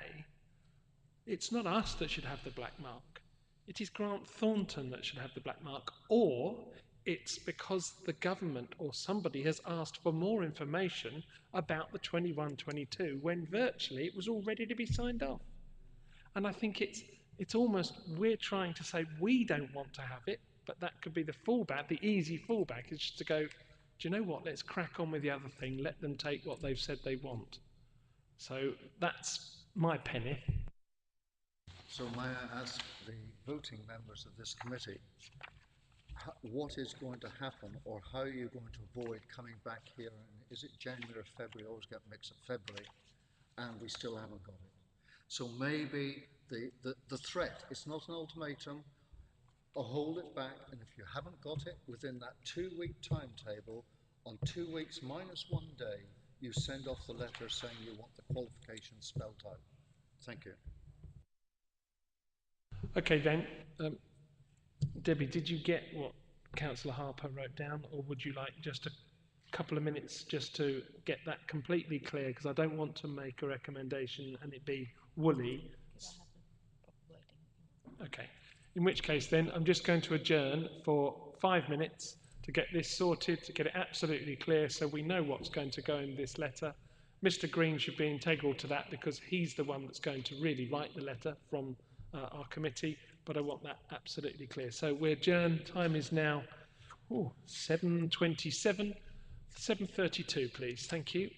it's not us that should have the black mark. It is Grant Thornton that should have the black mark, or it's because the government or somebody has asked for more information about the 21-22 when virtually it was all ready to be signed off. And I think it's almost, we're trying to say we don't want to have it, but that could be the fallback. The easy fallback is just to go, do you know what, let's crack on with the other thing, let them take what they've said they want. So that's my penny. So may I ask the voting members of this committee, what is going to happen, or how are you going to avoid coming back here in, is it January or February? I always get mixed up, February, and we still haven't got it. So maybe the threat, it's not an ultimatum, or hold it back, and if you haven't got it within that 2-week timetable, on 2 weeks minus 1 day, you send off the letter saying you want the qualifications spelled out. Thank you. Okay then, Debbie, did you get what Councillor Harper wrote down, or would you like just a couple of minutes just to get that completely clear? Because I don't want to make a recommendation and it be woolly. Okay, in which case then I'm just going to adjourn for 5 minutes to get this sorted, to get it absolutely clear so we know what's going to go in this letter. Mr. Green should be integral to that because he's the one that's going to really write the letter from our committee, but I want that absolutely clear. So we adjourn. Time is now 7:27, 7:32 please. Thank you.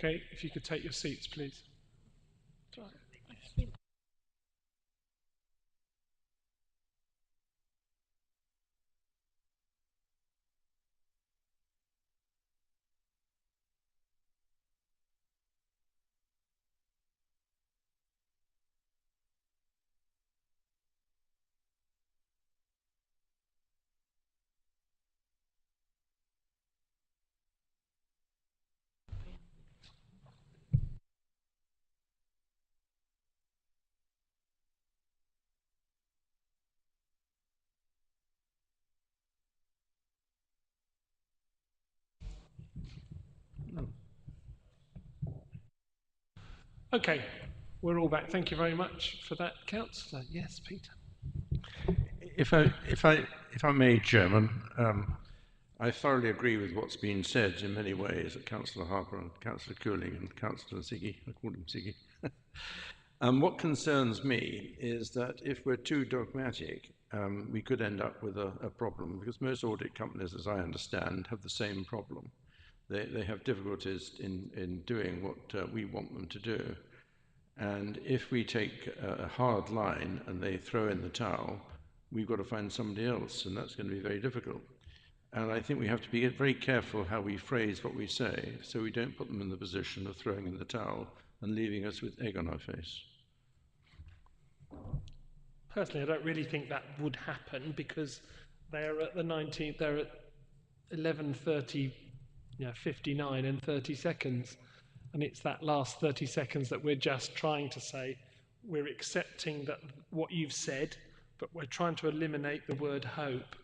Okay, if you could take your seats, please. Okay, we're all back. Thank you very much for that, Councillor. Yes, Peter. If I may, Chairman, I thoroughly agree with what's been said in many ways at Councillor Harper and Councillor Cooling and Councillor Siggy. I called him Siggy. What concerns me is that if we're too dogmatic, we could end up with a problem, because most audit companies, as I understand, have the same problem. They have difficulties in doing what we want them to do. And if we take a hard line and they throw in the towel, we've got to find somebody else, and that's going to be very difficult. And I think we have to be very careful how we phrase what we say, so we don't put them in the position of throwing in the towel and leaving us with egg on our face. Personally, I don't really think that would happen, because they're at the 19th, they're at 11:30, 59 and 30 seconds. And it's that last 30 seconds that we're just trying to say, we're accepting that what you've said, but we're trying to eliminate the word hope.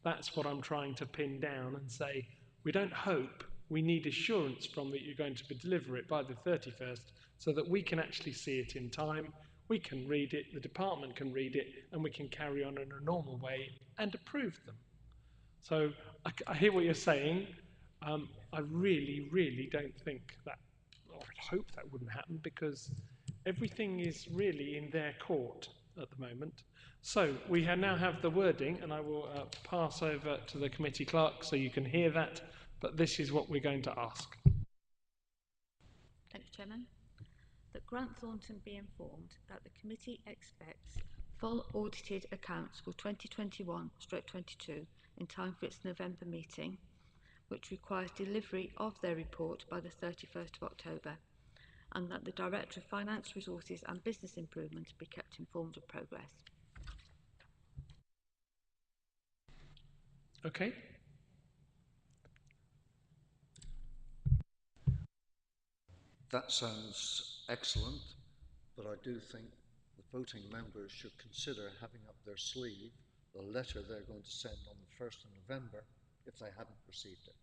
That's what I'm trying to pin down and say, we don't hope, we need assurance from that you're going to deliver it by the 31st, so that we can actually see it in time, we can read it, the department can read it, and we can carry on in a normal way and approve them. So I hear what you're saying. I really, really don't think that, or I hope that wouldn't happen, because everything is really in their court at the moment. So we now have the wording, and I will pass over to the committee clerk so you can hear that, but this is what we're going to ask. Thanks, Chairman. That Grant Thornton be informed that the committee expects full audited accounts for 2021/22 in time for its November meeting, which requires delivery of their report by the 31st of October, and that the Director of Finance, Resources and Business Improvement be kept informed of progress. Okay. That sounds excellent, but I do think the voting members should consider having up their sleeve the letter they're going to send on the 1st of November if they haven't received it.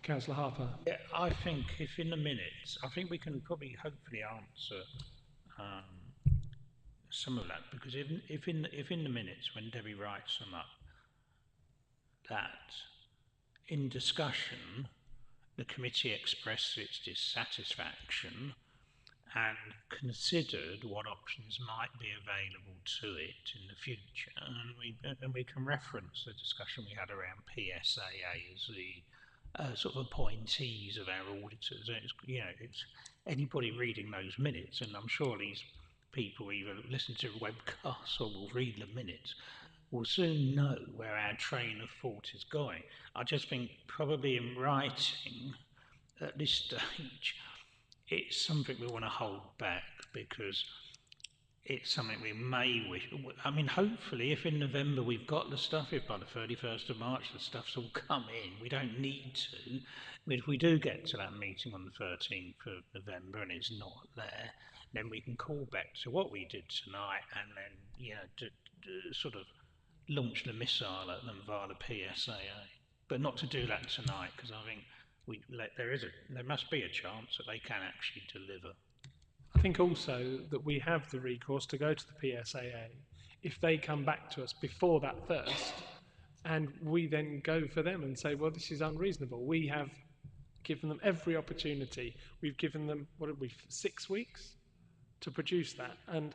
Councillor Harper. Yeah, I think if in the minutes, I think we can probably hopefully answer some of that, because if in the minutes when Debbie writes them up, that in discussion the committee expressed its dissatisfaction and considered what options might be available to it in the future, and we can reference the discussion we had around PSAA as the sort of appointees of our auditors. It's anybody reading those minutes, and I'm sure these people either listen to webcasts or will read the minutes, will soon know where our train of thought is going. I just think probably in writing at this stage, it's something we want to hold back, because it's something we may wish. I mean, hopefully, if in November we've got the stuff, if by the 31st of March the stuff's all come in, we don't need to. But if we do get to that meeting on the 13th of November and it's not there, then we can call back to what we did tonight and then, sort of launch the missile at them via the PSAA. But not to do that tonight, because I think there must be a chance that they can actually deliver. I think also that we have the recourse to go to the PSAA if they come back to us before that first, and we then go for them and say, well, this is unreasonable. We have given them every opportunity. We've given them, what have we, 6 weeks to produce that. And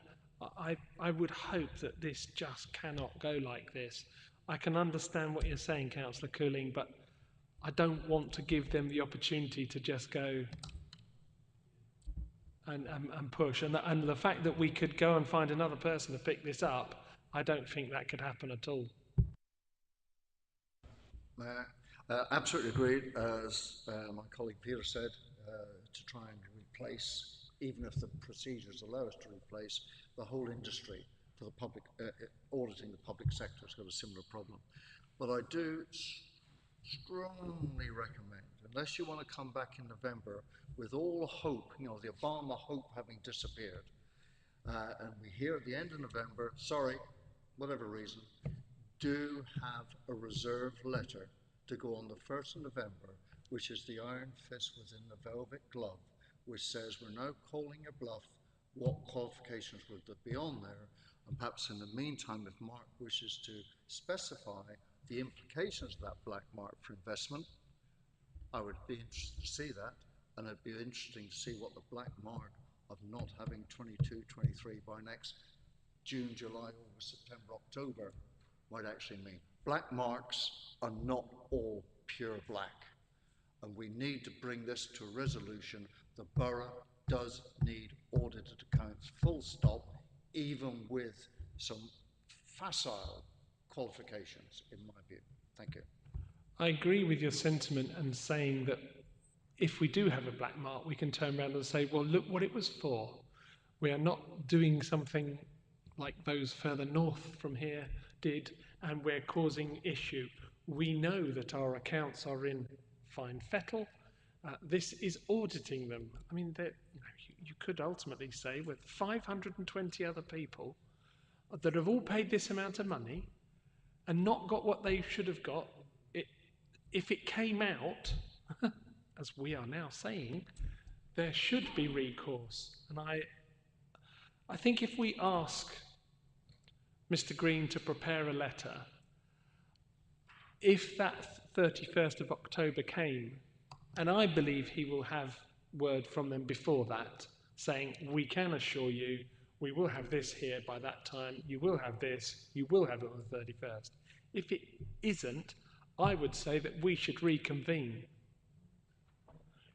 I would hope that this just cannot go like this. I can understand what you're saying, Councillor Cooling, but I don't want to give them the opportunity to just go and push. And the fact that we could go and find another person to pick this up, I don't think that could happen at all. Absolutely agreed, as my colleague Peter said, to try and replace, even if the procedures allow us to replace, the whole industry for the public, auditing the public sector has got a similar problem. But I do strongly recommend, unless you want to come back in November with all hope, you know, the Obama hope having disappeared, and we hear at the end of November, sorry, whatever reason, do have a reserve letter to go on the 1st of November, which is the iron fist within the velvet glove, which says we're now calling a bluff, what qualifications would there be on there, and perhaps in the meantime, if Mark wishes to specify the implications of that black mark for investment, I would be interested to see that, and it'd be interesting to see what the black mark of not having 22, 23 by next June, July, August, September, October might actually mean. Black marks are not all pure black, and we need to bring this to a resolution. The borough does need audited accounts, full stop, even with some facile qualifications, in my view. Thank you. I agree with your sentiment and saying that if we do have a black mark, we can turn around and say, well, look what it was for. We are not doing something like those further north from here did, and we're causing issue. We know that our accounts are in fine fettle. This is auditing them. I mean, you could ultimately say with 520 other people that have all paid this amount of money and not got what they should have got, if it came out, as we are now saying, there should be recourse. And I think if we ask Mr. Green to prepare a letter, if that 31st of October came, and I believe he will have word from them before that, saying, we can assure you, we will have this here by that time, you will have this, you will have it on the 31st. If it isn't, I would say that we should reconvene.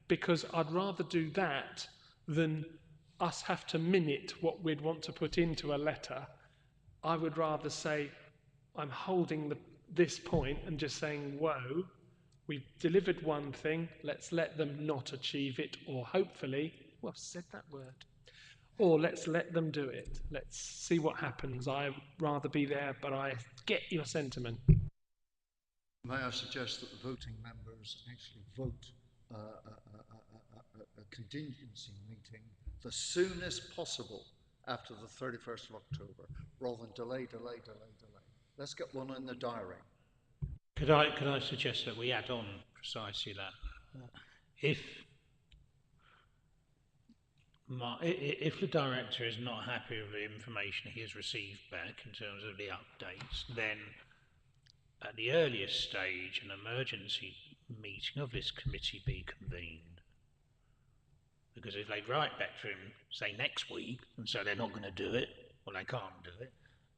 Because I'd rather do that than us have to minute what we'd want to put into a letter. I would rather say, I'm holding this point and just saying, whoa, we've delivered one thing, let's let them not achieve it, or hopefully, well, I've said that word, or let's let them do it. Let's see what happens. I'd rather be there, but I get your sentiment. May I suggest that the voting members actually vote a contingency meeting the soonest possible after the 31st of October, rather than delay. Let's get one in the diary. Could I suggest that we add on precisely that? If the director is not happy with the information he has received back in terms of the updates, then at the earliest stage, an emergency meeting of this committee be convened. Because if they write back to him, say next week, and so they're not going to do it, or they can't do it,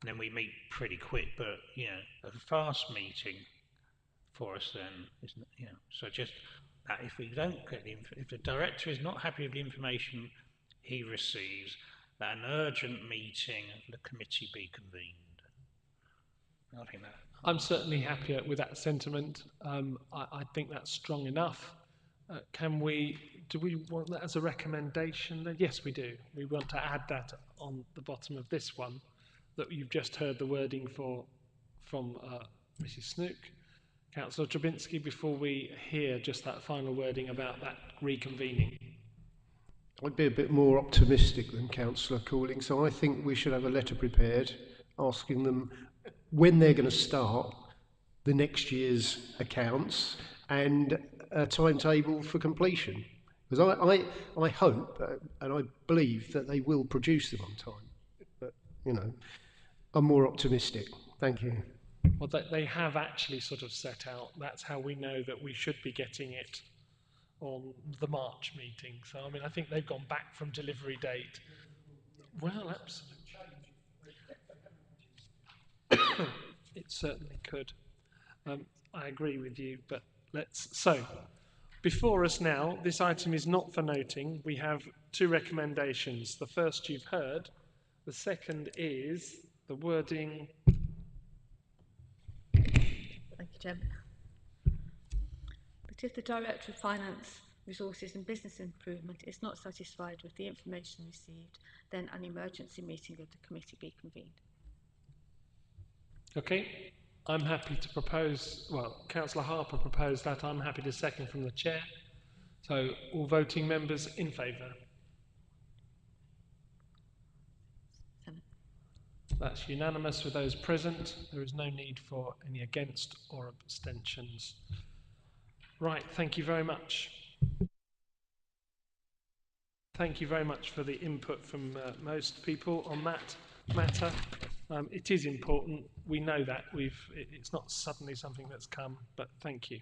then we meet pretty quick. But, you know, a fast meeting for us then, isn't it? You know, so just that if we don't get if the director is not happy with the information he receives, that an urgent meeting of the committee be convened. I think that. I'm certainly happier with that sentiment. I think that's strong enough. Do we want that as a recommendation? Yes, we do. We want to add that on the bottom of this one, that you've just heard the wording from Mrs. Snook. Councillor Trubinski, before we hear just that final wording about that reconvening. I'd be a bit more optimistic than Councillor Cooling, so I think we should have a letter prepared asking them when they're going to start the next year's accounts and a timetable for completion. Because I hope and I believe that they will produce them on time. But, you know, I'm more optimistic. Thank you. Well, they have actually sort of set out, that's how we know that we should be getting it on the March meeting. So, I mean, I think they've gone back from delivery date. Well, absolutely. It certainly could. I agree with you, but so, before us now, this item is not for noting. We have two recommendations. The first you've heard. The second is the wording. Thank you, Chairman. But if the Director of Finance, Resources and Business Improvement is not satisfied with the information received, then an emergency meeting of the committee be convened. Okay, I'm happy to propose, well, Councillor Harper proposed that. I'm happy to second from the chair. So, all voting members in favour? 7. That's unanimous with those present. There is no need for any against or abstentions. Right, thank you very much. Thank you very much for the input from most people on that matter. It is important. We know that. It's not suddenly something that's come, but thank you.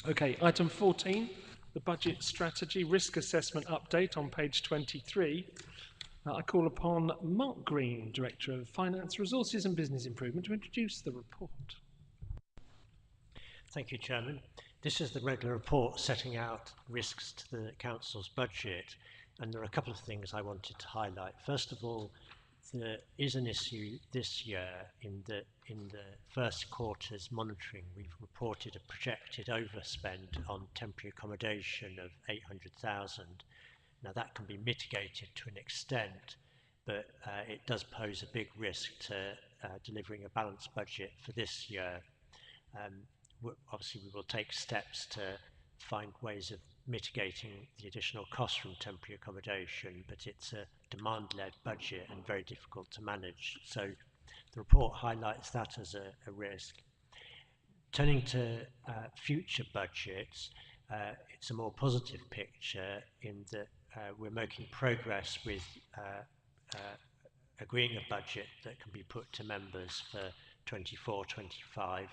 Okay, item 14, the budget strategy risk assessment update on page 23. I call upon Mark Green, Director of Finance, Resources and Business Improvement, to introduce the report. Thank you, Chairman. This is the regular report setting out risks to the Council's budget, and there are a couple of things I wanted to highlight. First of all, there is an issue this year in the first quarter's monitoring. We've reported a projected overspend on temporary accommodation of 800,000. Now that can be mitigated to an extent, but it does pose a big risk to delivering a balanced budget for this year. Obviously, we will take steps to find ways of mitigating the additional costs from temporary accommodation, but it's a demand-led budget and very difficult to manage. So the report highlights that as a risk. Turning to future budgets, it's a more positive picture in that we're making progress with agreeing a budget that can be put to members for 24-25.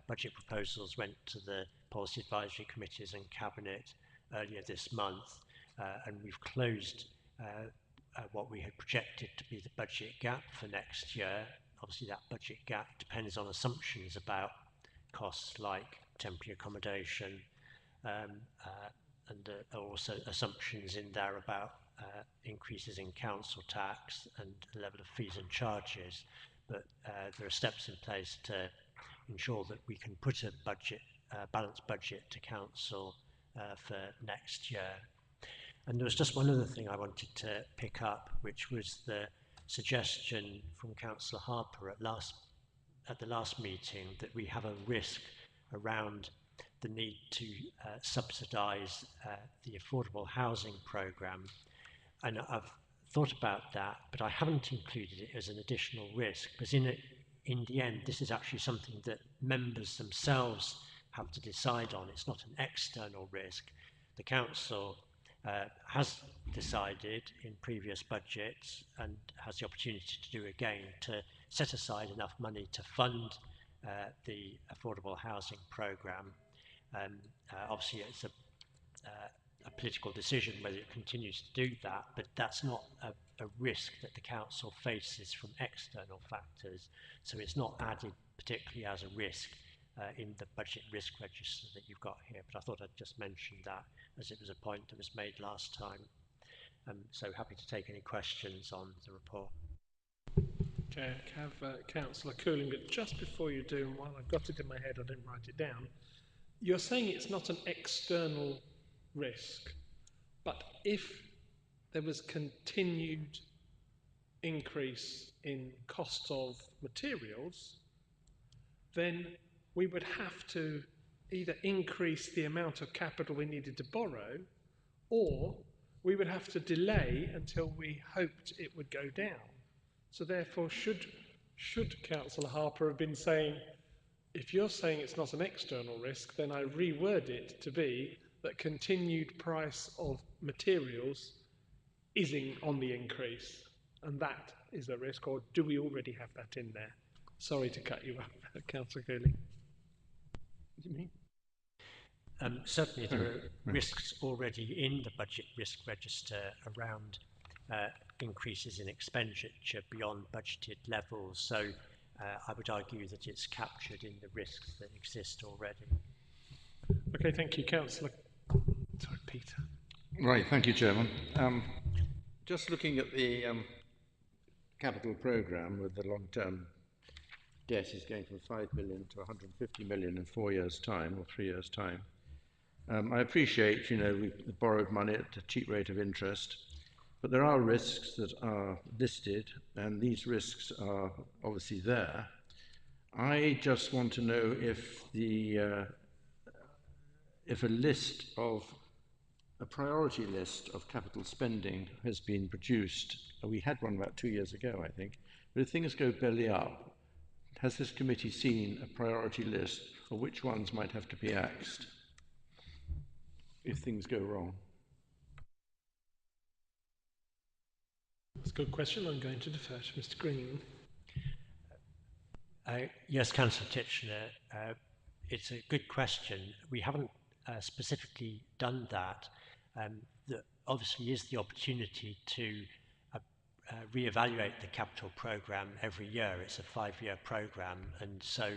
Budget proposals went to the policy advisory committees and cabinet earlier this month, and we've closed what we had projected to be the budget gap for next year. Obviously that budget gap depends on assumptions about costs like temporary accommodation, and there are also assumptions in there about increases in council tax and the level of fees and charges, but there are steps in place to ensure that we can put a balanced budget to council for next year. And there was just one other thing I wanted to pick up, which was the suggestion from Councillor Harper at the last meeting that we have a risk around the need to subsidise the affordable housing programme. And I've thought about that, but I haven't included it as an additional risk, because in the end, this is actually something that members themselves have to decide on. It's not an external risk. The council has decided in previous budgets, and has the opportunity to do again, to set aside enough money to fund the affordable housing programme. Obviously, it's a political decision whether it continues to do that, but that's not a risk that the council faces from external factors, so it's not added particularly as a risk in the budget risk register that you've got here, but I thought I'd just mention that as it was a point that was made last time. So happy to take any questions on the report. Okay, I have Councillor Cooling, but just before you do, and while I've got it in my head, I didn't write it down. You're saying it's not an external risk, but if there was continued increase in costs of materials, then we would have to either increase the amount of capital we needed to borrow, or we would have to delay until we hoped it would go down. So therefore, should Councillor Harper have been saying, if you're saying it's not an external risk, then I reword it to be that continued price of materials is on the increase, and that is a risk, or do we already have that in there? Sorry to cut you up, Councillor Cooley. What do you mean? Certainly there are risks already in the budget risk register around increases in expenditure beyond budgeted levels. So I would argue that it's captured in the risks that exist already. Okay, thank you, Councillor. Sorry, Peter. Right, thank you, Chairman. Just looking at the capital programme with the long-term debt is going from 5 million to 150 million in 4 years' time or 3 years' time. I appreciate, we've borrowed money at a cheap rate of interest, but there are risks that are listed, and these risks are obviously there. I just want to know if a priority list of capital spending has been produced. We had one about 2 years ago, I think, but if things go belly up, has this committee seen a priority list of which ones might have to be axed if things go wrong? That's a good question. I'm going to defer to Mr. Green. Yes, Councillor Titchener, it's a good question. We haven't specifically done that. There obviously is the opportunity to reevaluate the capital programme every year. It's a 5-year programme, and so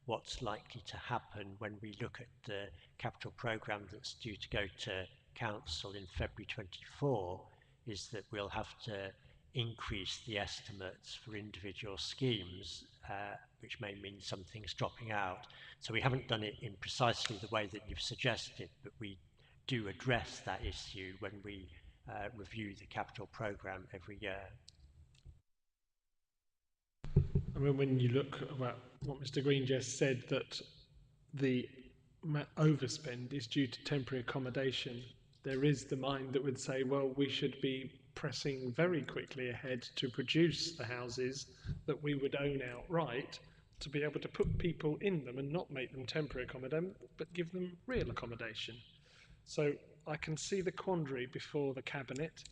what's likely to happen when we look at the capital programme that's due to go to Council in February 24 is that we'll have to increase the estimates for individual schemes, which may mean some things dropping out. So we haven't done it in precisely the way that you've suggested, but we do address that issue when we review the capital programme every year. I mean, when you look at what Mr. Green just said, that the overspend is due to temporary accommodation, there is the mind that would say, well, we should be pressing very quickly ahead to produce the houses that we would own outright, to be able to put people in them and not make them temporary accommodation, but give them real accommodation. So I can see the quandary before the Cabinet.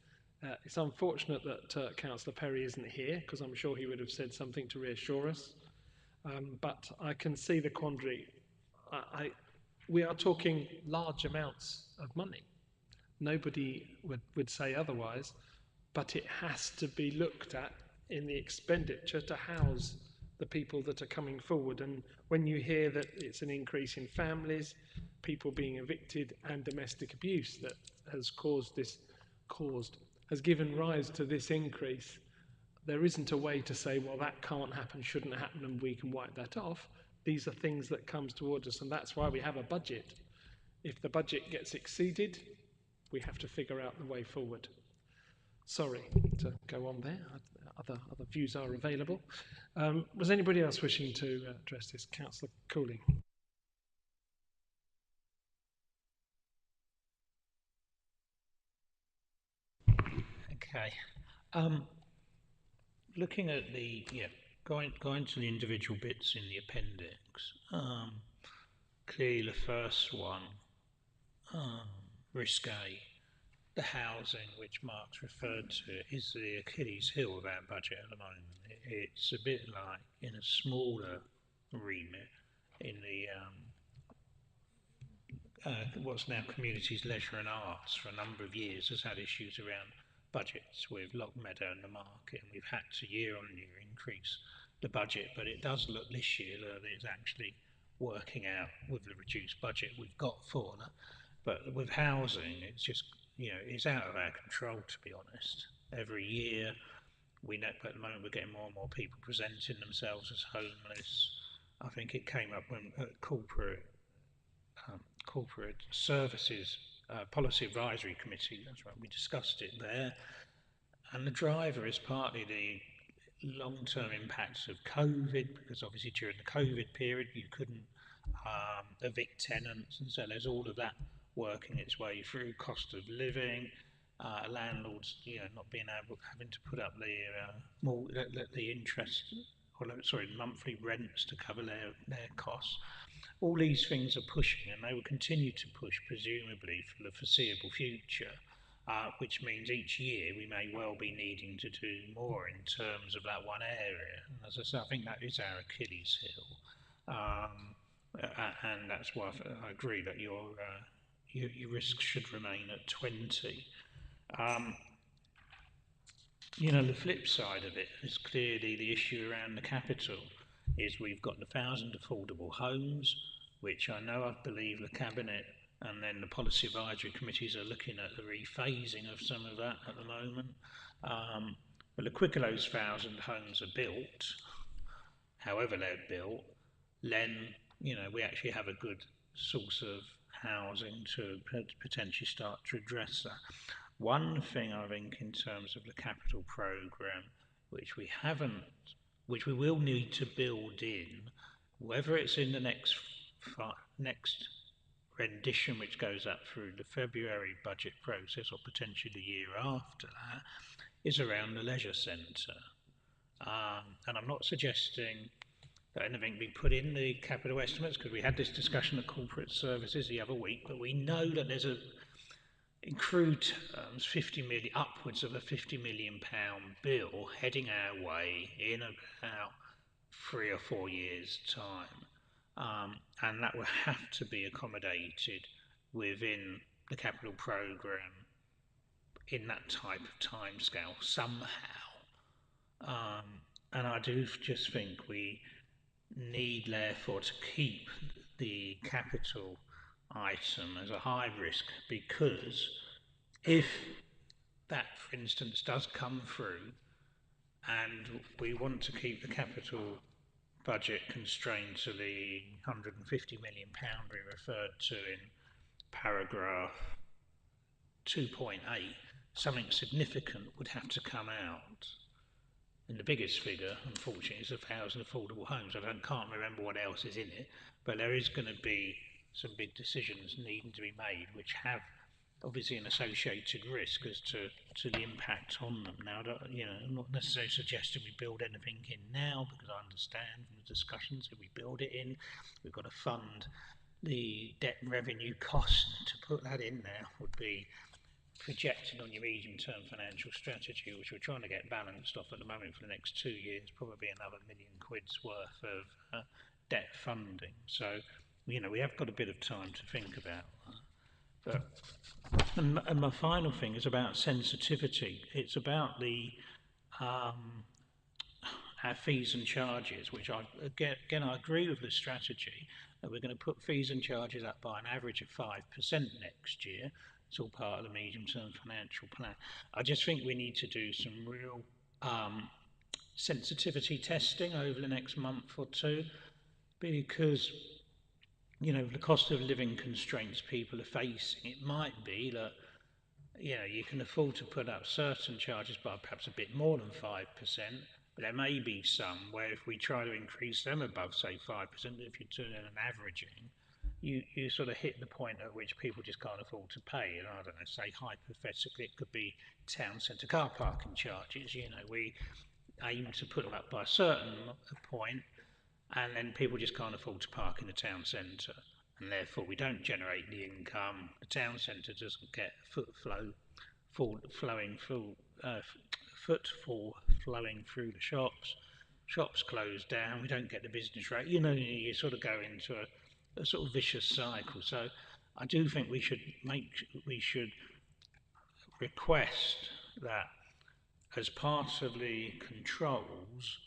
It's unfortunate that Councillor Perry isn't here, because I'm sure he would have said something to reassure us. But I can see the quandary. We are talking large amounts of money. Nobody would say otherwise, but it has to be looked at in the expenditure to house the people that are coming forward. And when you hear that it's an increase in families, people being evicted, and domestic abuse that has has given rise to this increase, there isn't a way to say, well, that can't happen, shouldn't happen, and we can wipe that off. These are things that comes towards us, and that's why we have a budget. If the budget gets exceeded, we have to figure out the way forward. Sorry to go on there. Other views are available. Was anybody else wishing to address this? Councillor Cooley. Okay. Looking at the going to the individual bits in the appendix. Clearly, the first one, risk A, the housing, which Mark's referred to, is the Achilles heel of our budget at the moment. It's a bit like in a smaller remit in the what's now Communities, Leisure and Arts for a number of years has had issues around budgets with Lockmeadow and the market, and we've had to year on year increase the budget, but it does look this year that it's actually working out with the reduced budget we've got for that. But with housing, it's just, it's out of our control, to be honest. Every year, we know at the moment we're getting more and more people presenting themselves as homeless. I think it came up when corporate services policy advisory committee, that's right, we discussed it there, and the driver is partly the long-term impacts of COVID, because obviously during the COVID period you couldn't evict tenants, and so there's all of that working its way through, cost of living, landlords not being able, having to put up the interest, or sorry, monthly rents to cover their costs. All these things are pushing, and they will continue to push, presumably, for the foreseeable future. which means each year we may well be needing to do more in terms of that one area. And as I say, I think that is our Achilles heel. And that's why I agree that your risk should remain at 20. The flip side of it is clearly the issue around the capital is we've got 1,000 affordable homes, which I believe the Cabinet and then the Policy Advisory Committees are looking at the rephasing of some of that at the moment. But the quicker those 1,000 homes are built, however they're built, then we actually have a good source of housing to potentially start to address that. One thing I think in terms of the capital programme, which we will need to build in, whether it's in the next rendition which goes up through the February budget process or potentially the year after that, is around the leisure centre. And I'm not suggesting that anything be put in the capital estimates, because we had this discussion at corporate services the other week, but we know that there's in crude terms, upwards of a £50 million bill heading our way in about 3 or 4 years' time. And that will have to be accommodated within the capital programme in that type of timescale somehow. And I do just think we need, therefore, to keep the capital item as a high risk, because if that, for instance, does come through and we want to keep the capital budget constrained to the £150 million we referred to in paragraph 2.8, something significant would have to come out. And the biggest figure, unfortunately, is 1,000 affordable homes. I can't remember what else is in it, but there is going to be some big decisions needing to be made, which have obviously an associated risk as to the impact on them. Now, I'm not necessarily suggesting we build anything in now, because I understand from the discussions that we build it in, we've got to fund the debt revenue cost. To put that in there would be projected on your medium-term financial strategy, which we're trying to get balanced off at the moment for the next 2 years, probably another £1 million worth of debt funding. So, we have got a bit of time to think about that. And my final thing is about sensitivity. It's about the our fees and charges, which I agree with the strategy that we're going to put fees and charges up by an average of 5% next year. It's all part of the medium-term financial plan. I just think we need to do some real sensitivity testing over the next month or two, because the cost of living constraints people are facing, it might be that you can afford to put up certain charges by perhaps a bit more than 5%, but there may be some where if we try to increase them above, say, 5%, if you're doing an averaging, you sort of hit the point at which people just can't afford to pay. And I don't know, say hypothetically it could be town centre car parking charges. We aim to put them up by a certain point, and then people just can't afford to park in the town centre, and therefore we don't generate the income. The town centre doesn't get footfall flowing through the shops. Shops close down. We don't get the business rate. You sort of go into a sort of vicious cycle. So I do think we should request that as part of the controls,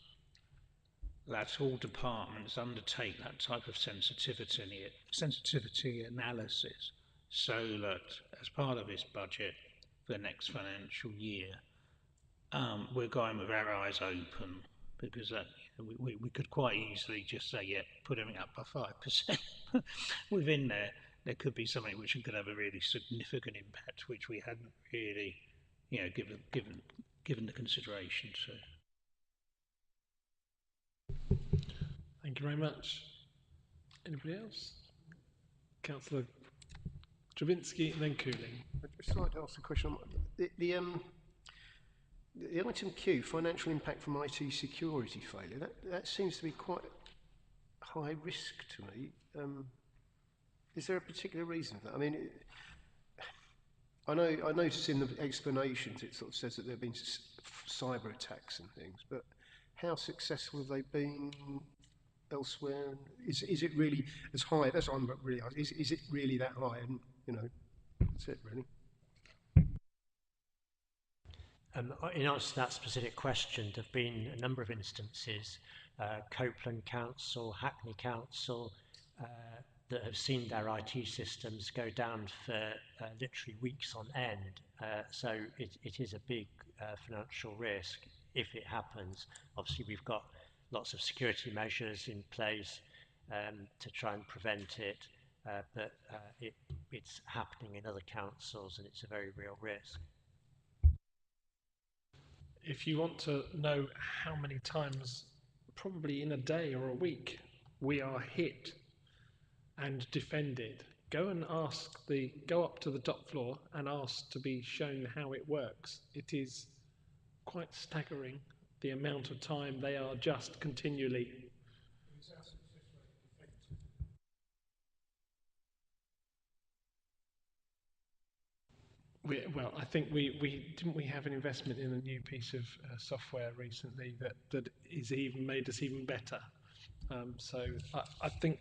that all departments undertake that type of sensitivity analysis, so that as part of this budget for the next financial year, we're going with our eyes open, because that we could quite easily just say, yeah, put everything up by 5%. Within there could be something which could have a really significant impact, which we hadn't really, given the consideration to. Thank you very much. Anybody else? Councillor Drabinsky and then Cooling. I'd just like to ask a question. The item Q, financial impact from IT security failure, that seems to be quite high risk to me. Is there a particular reason for that? I mean, I noticed in the explanations it sort of says that there have been cyber attacks and things, but how successful have they been elsewhere? And is it really as high? That's what I'm really asking. Is it really that high? And that's it really. In answer to that specific question, there have been a number of instances, Copeland Council, Hackney Council, that have seen their IT systems go down for literally weeks on end. So it is a big financial risk if it happens. Obviously, we've got lots of security measures in place to try and prevent it, but it's happening in other councils and it's a very real risk. If you want to know how many times, probably in a day or a week, we are hit and defended, go up to the top floor and ask to be shown how it works. It is quite staggering the amount of time they are just continually. Well, I think we have an investment in a new piece of software recently that is even made us even better. So I think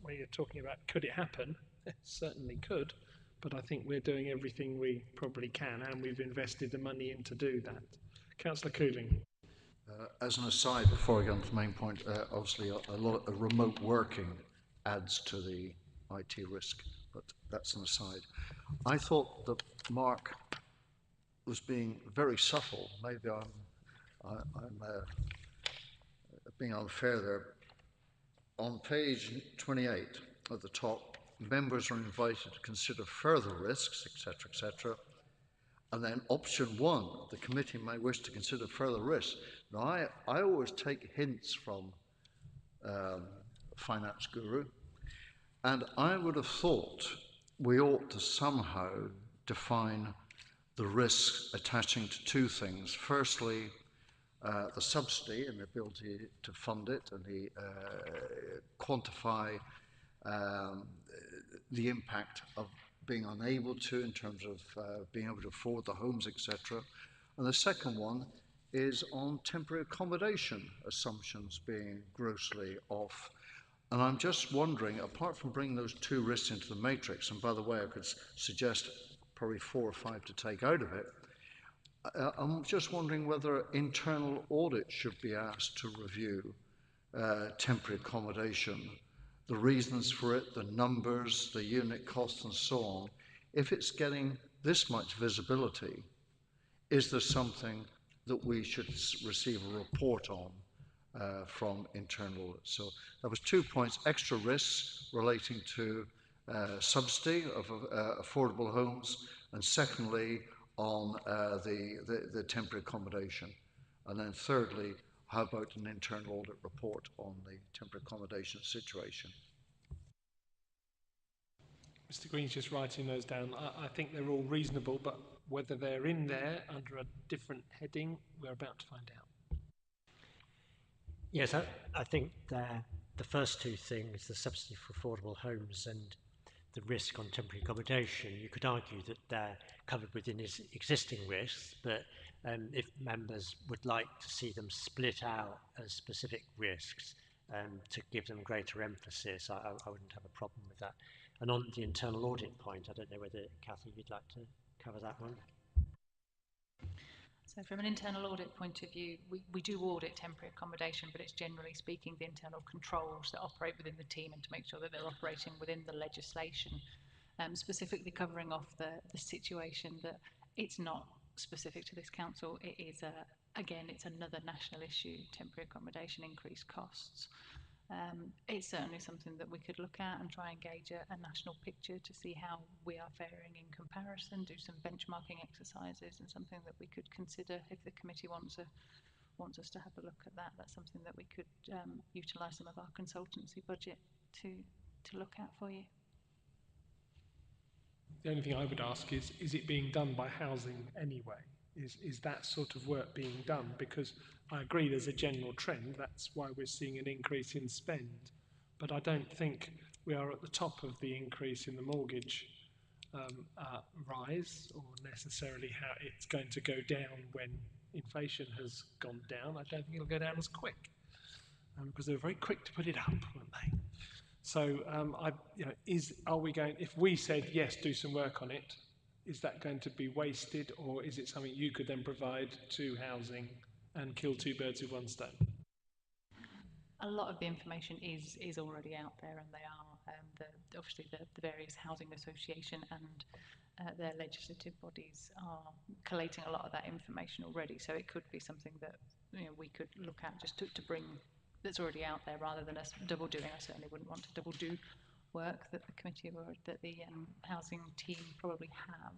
when you're talking about could it happen, it certainly could, but I think we're doing everything we probably can, and we've invested the money in to do that. Councillor Cooling. As an aside, before I get on to the main point, obviously a lot of remote working adds to the IT risk, but that's an aside. I thought that Mark was being very subtle. Maybe I'm being unfair there. On page 28 at the top, members are invited to consider further risks, etc., etc. And then option 1, the committee may wish to consider further risks. Now, I always take hints from Finance Guru, and I would have thought we ought to somehow define the risks attaching to two things. Firstly, the subsidy and the ability to fund it, and the quantify the impact of being unable to in terms of being able to afford the homes, etc. And the second one is on temporary accommodation assumptions being grossly off. And I'm just wondering, apart from bringing those two risks into the matrix, and by the way, I could suggest probably 4 or 5 to take out of it, I'm just wondering whether internal audit should be asked to review temporary accommodation, the reasons for it, the numbers, the unit costs and so on. If it's getting this much visibility, is there something that we should receive a report on from internal audit? So there was 2 points: extra risks relating to subsidy of affordable homes, and secondly on the temporary accommodation. And then thirdly, how about an internal audit report on the temporary accommodation situation? Mr. Green's just writing those down. I think they're all reasonable, but whether they're in there under a different heading, we're about to find out. Yes, I think the first two things, the subsidy for affordable homes and the risk on temporary accommodation, you could argue that they're covered within existing risks, but if members would like to see them split out as specific risks to give them greater emphasis, I wouldn't have a problem with that. And on the internal audit point, I don't know whether, Cathy, you'd like to cover that one? So from an internal audit point of view, we do audit temporary accommodation, but it's generally speaking the internal controls that operate within the team and to make sure that they're operating within the legislation, specifically covering off the situation that it's not specific to this council. It is, again, it's another national issue, temporary accommodation increased costs. It's certainly something that we could look at and try and gauge a national picture to see how we are faring in comparison, do some benchmarking exercises, and something that we could consider if the committee wants us to have a look at that. That's something that we could utilise some of our consultancy budget to look at for you. The only thing I would ask is it being done by housing anyway? Is that sort of work being done? Because I agree there's a general trend, that's why we're seeing an increase in spend, but I don't think we are at the top of the increase in the mortgage rise, or necessarily how it's going to go down when inflation has gone down. I don't think it'll go down as quick, because they were very quick to put it up, weren't they? So, are we going? If we said yes, do some work on it, is that going to be wasted, or is it something you could then provide to housing and kill two birds with one stone? A lot of the information is already out there, and they are obviously the various housing association and their legislative bodies are collating a lot of that information already. So it could be something that we could look at just to bring that's already out there, rather than us double doing. I certainly wouldn't want to double do work that the committee or that the housing team probably have.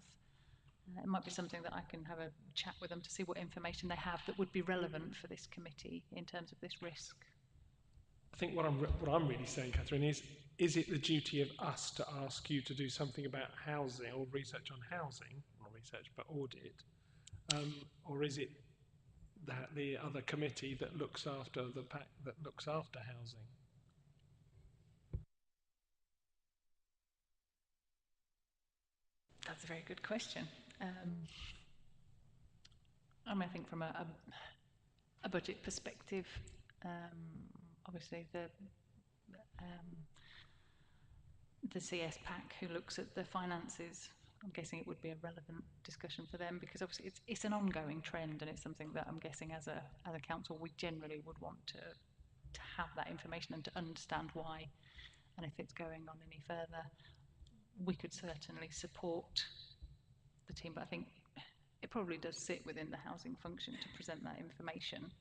It might be something that I can have a chat with them to see what information they have that would be relevant for this committee in terms of this risk. I think what I'm really saying, Catherine, is it the duty of us to ask you to do something about housing or research on housing, not research but audit, or is it that the other committee that looks after housing? That's a very good question. I think from a budget perspective, obviously the CS PAC who looks at the finances, I'm guessing it would be a relevant discussion for them, because obviously it's an ongoing trend, and it's something that I'm guessing as a council we generally would want to have that information and to understand why, and if it's going on any further. We could certainly support the team, but I think it probably does sit within the housing function to present that information.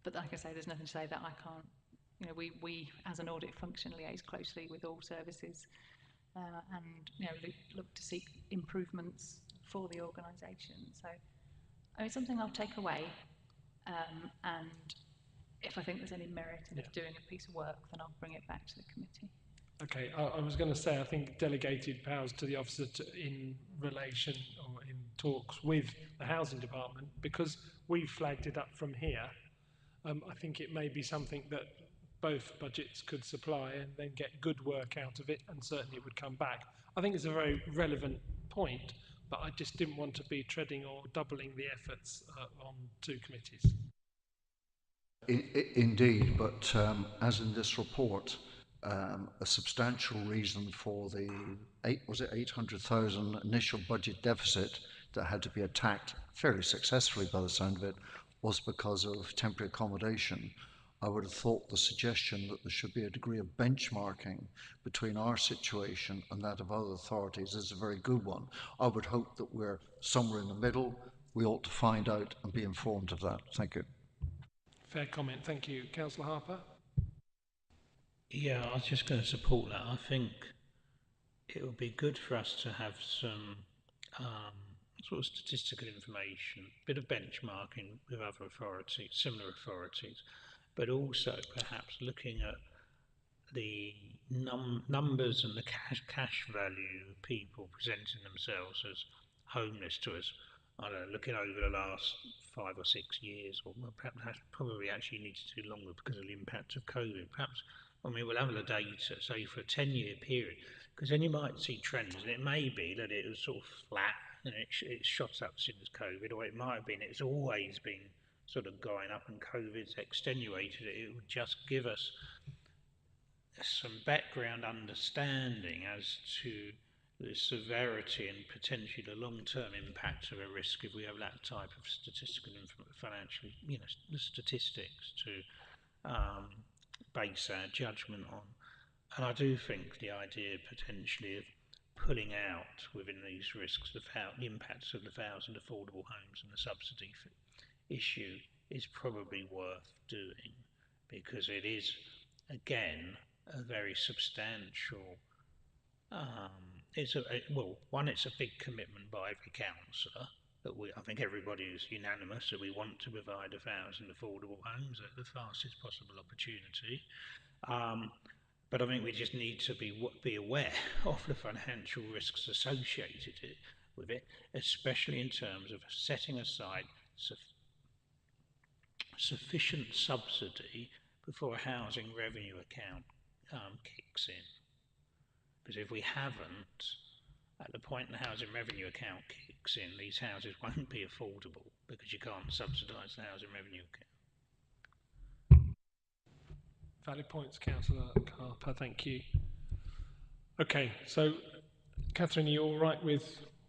But like I say, there's nothing to say that I can't. We as an audit function liaise closely with all services, and look to seek improvements for the organisation. So it's something I'll take away, and if I think there's any merit in doing a piece of work, then I'll bring it back to the committee. Okay, I was going to say, I think delegated powers to the officer in relation or in talks with the housing department, because we flagged it up from here. I think it may be something that both budgets could supply and then get good work out of it, and certainly it would come back. I think it's a very relevant point, but I just didn't want to be treading or doubling the efforts on two committees. Indeed, but as in this report, a substantial reason for the 800,000 initial budget deficit that had to be attacked fairly successfully by the sound of it was because of temporary accommodation. I would have thought the suggestion that there should be a degree of benchmarking between our situation and that of other authorities is a very good one. I would hope that we're somewhere in the middle. We ought to find out and be informed of that. Thank you. Fair comment, thank you. Councillor Harper? Yeah, I was just going to support that. I think it would be good for us to have some sort of statistical information, a bit of benchmarking with other authorities, similar authorities, but also perhaps looking at the numbers and the cash value of people presenting themselves as homeless to us. I don't know, looking over the last 5 or 6 years, or perhaps probably actually needs to do longer because of the impact of COVID. Perhaps, we'll have the data, say for a 10-year period, because then you might see trends, and it may be that it was sort of flat and it shot up since COVID, or it might have been it's always been sort of going up and COVID's extenuated it. It would just give us some background understanding as to the severity and potentially the long-term impact of a risk if we have that type of statistical financial, the statistics to base our judgment on. And I do think the idea potentially of pulling out within these risks the impacts of the 1,000 affordable homes and the subsidy issue is probably worth doing, because it is, again, a very substantial. It's a big commitment by every councillor that I think everybody is unanimous that we want to provide 1,000 affordable homes at the fastest possible opportunity. But I think we just need to be aware of the financial risks associated with it, especially in terms of setting aside sufficient subsidy before a housing revenue account kicks in. Because if we haven't, at the point the housing revenue account kicks in, these houses won't be affordable because you can't subsidise the housing revenue account. Valid points, Councillor Harper, thank you. Okay, so Catherine, are you all right with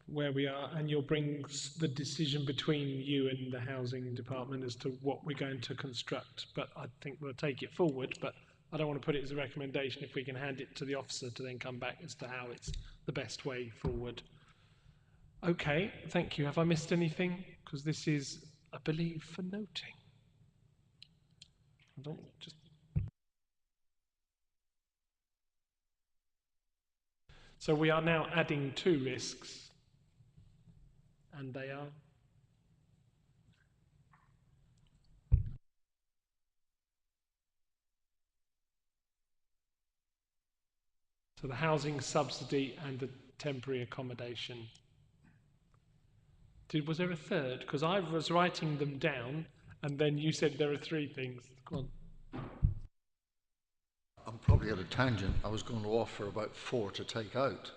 where we are, and you'll bring the decision between you and the housing department as to what we're going to construct, but I think we'll take it forward, but I don't want to put it as a recommendation if we can hand it to the officer to then come back as to how it's the best way forward. Okay, thank you. Have I missed anything? Because this is, I believe, for noting. I don't just... So we are now adding 2 risks, and they are... So the housing subsidy and the temporary accommodation. Was there a third? Because I was writing them down and then you said there are 3 things. Go on. I'm probably at a tangent. I was going to offer about 4 to take out.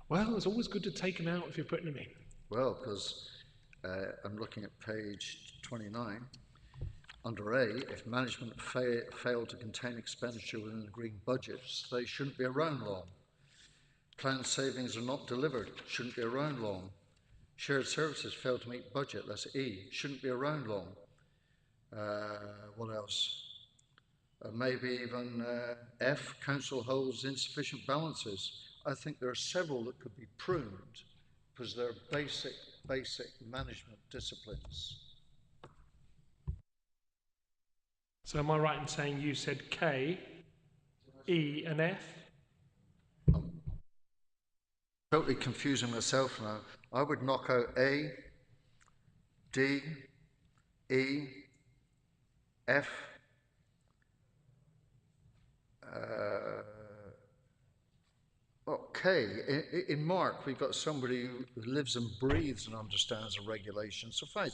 Well, it's always good to take them out if you're putting them in. Well, because I'm looking at page 29. Under A, if management fail to contain expenditure within agreed budgets, they shouldn't be around long. Planned savings are not delivered, shouldn't be around long. Shared services fail to meet budget, that's E, shouldn't be around long. What else? Maybe even F, council holds insufficient balances. I think there are several that could be pruned because they're basic management disciplines. So am I right in saying you said K, E and F? I'm totally confusing myself now. I would knock out A, D, E, F, K. In Mark, we've got somebody who lives and breathes and understands the regulations. So fine,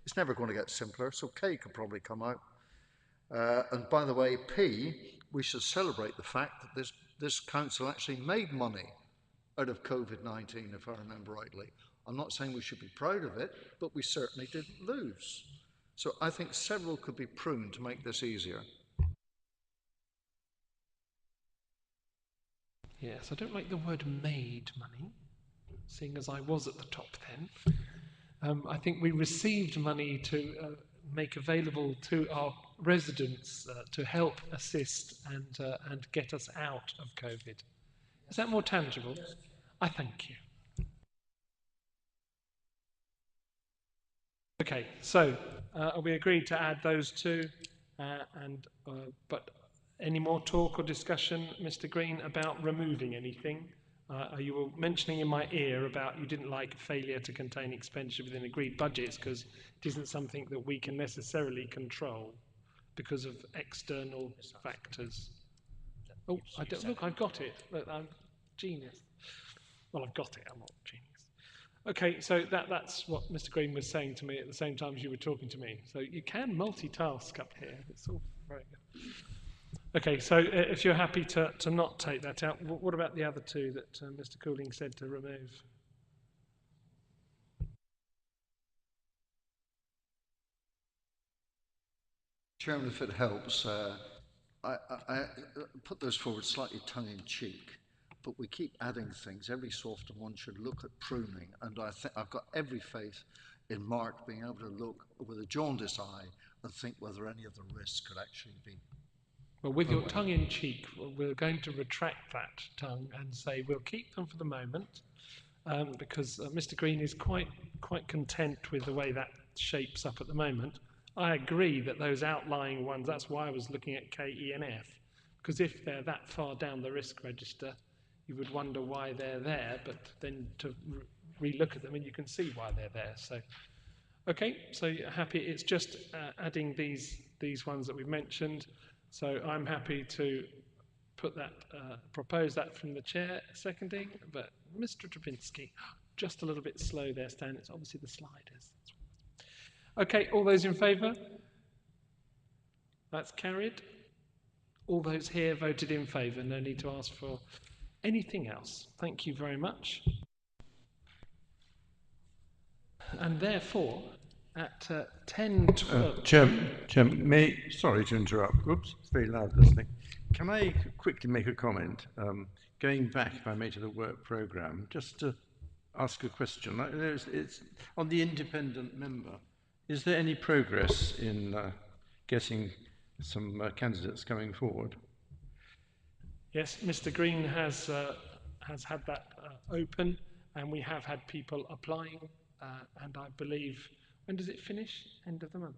it's never going to get simpler. So K could probably come out. And by the way, P, we should celebrate the fact that this council actually made money out of COVID-19, if I remember rightly. I'm not saying we should be proud of it, but we certainly didn't lose. So I think several could be pruned to make this easier. Yes, I don't like the word made money, seeing as I was at the top then. I think we received money to make available to our residents to help assist and get us out of COVID. Is that more tangible? I thank you. Okay, so we agreed to add those 2, but any more talk or discussion, Mr. Green, about removing anything? You were mentioning in my ear about you didn't like failure to contain expenditure within agreed budgets because it isn't something that we can necessarily control because of external factors. Oh, look, I've got it. Look, I'm genius. Well, I've got it. I'm not genius. Okay, so that's what Mr. Green was saying to me at the same time as you were talking to me. So you can multitask up here. It's all very good. Okay, so if you're happy to not take that out, what about the other 2 that Mr. Cooling said to remove? Chairman, if it helps, I put those forward slightly tongue-in-cheek, but we keep adding things. Every so often one should look at pruning, and I think I've got every faith in Mark being able to look with a jaundiced eye and think whether any of the risks could actually be. Well, with your tongue-in-cheek, we're going to retract that tongue and say we'll keep them for the moment because Mr. Green is quite content with the way that shapes up at the moment. I agree that those outlying ones, that's why I was looking at K, E and F, because if they're that far down the risk register, you would wonder why they're there, but then to re-look at them and you can see why they're there. So, okay, so you're happy, it's just adding these ones that we've mentioned. So I'm happy to put that, propose that from the chair, seconding, but Mr. Drabinski, just a little bit slow there, Stan, it's obviously the sliders. Okay, all those in favour? That's carried. All those here voted in favour. No need to ask for anything else. Thank you very much. And therefore, at 10:12... Chairman, sorry to interrupt. Oops, it's very loud, this thing. Can I quickly make a comment? Going back, if I may, to the work programme, just to ask a question. It's on the independent member. Is there any progress in getting some candidates coming forward? Yes, Mr. Green has had that open, and we have had people applying, and I believe, when does it finish? End of the month?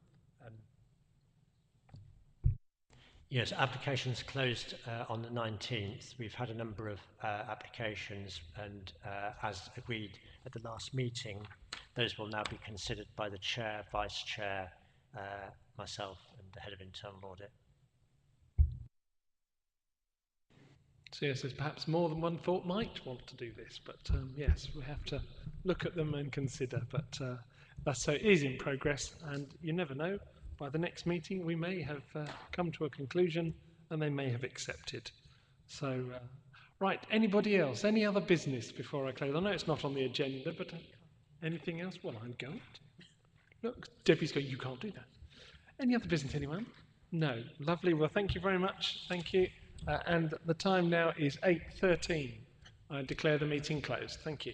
Yes, applications closed on the 19th. We've had a number of applications, and as agreed at the last meeting, those will now be considered by the Chair, Vice Chair, myself and the Head of Internal Audit. So yes, there's perhaps more than one thought might want to do this, but yes, we have to look at them and consider, but so it is in progress, and you never know, by the next meeting we may have come to a conclusion and they may have accepted. So, right, anybody else? Any other business before I close? I know it's not on the agenda, but anything else? Well, I'm going to. Look, Debbie's going, you can't do that. Any other business, anyone? No. Lovely. Well, thank you very much. Thank you. And the time now is 8:13. I declare the meeting closed. Thank you.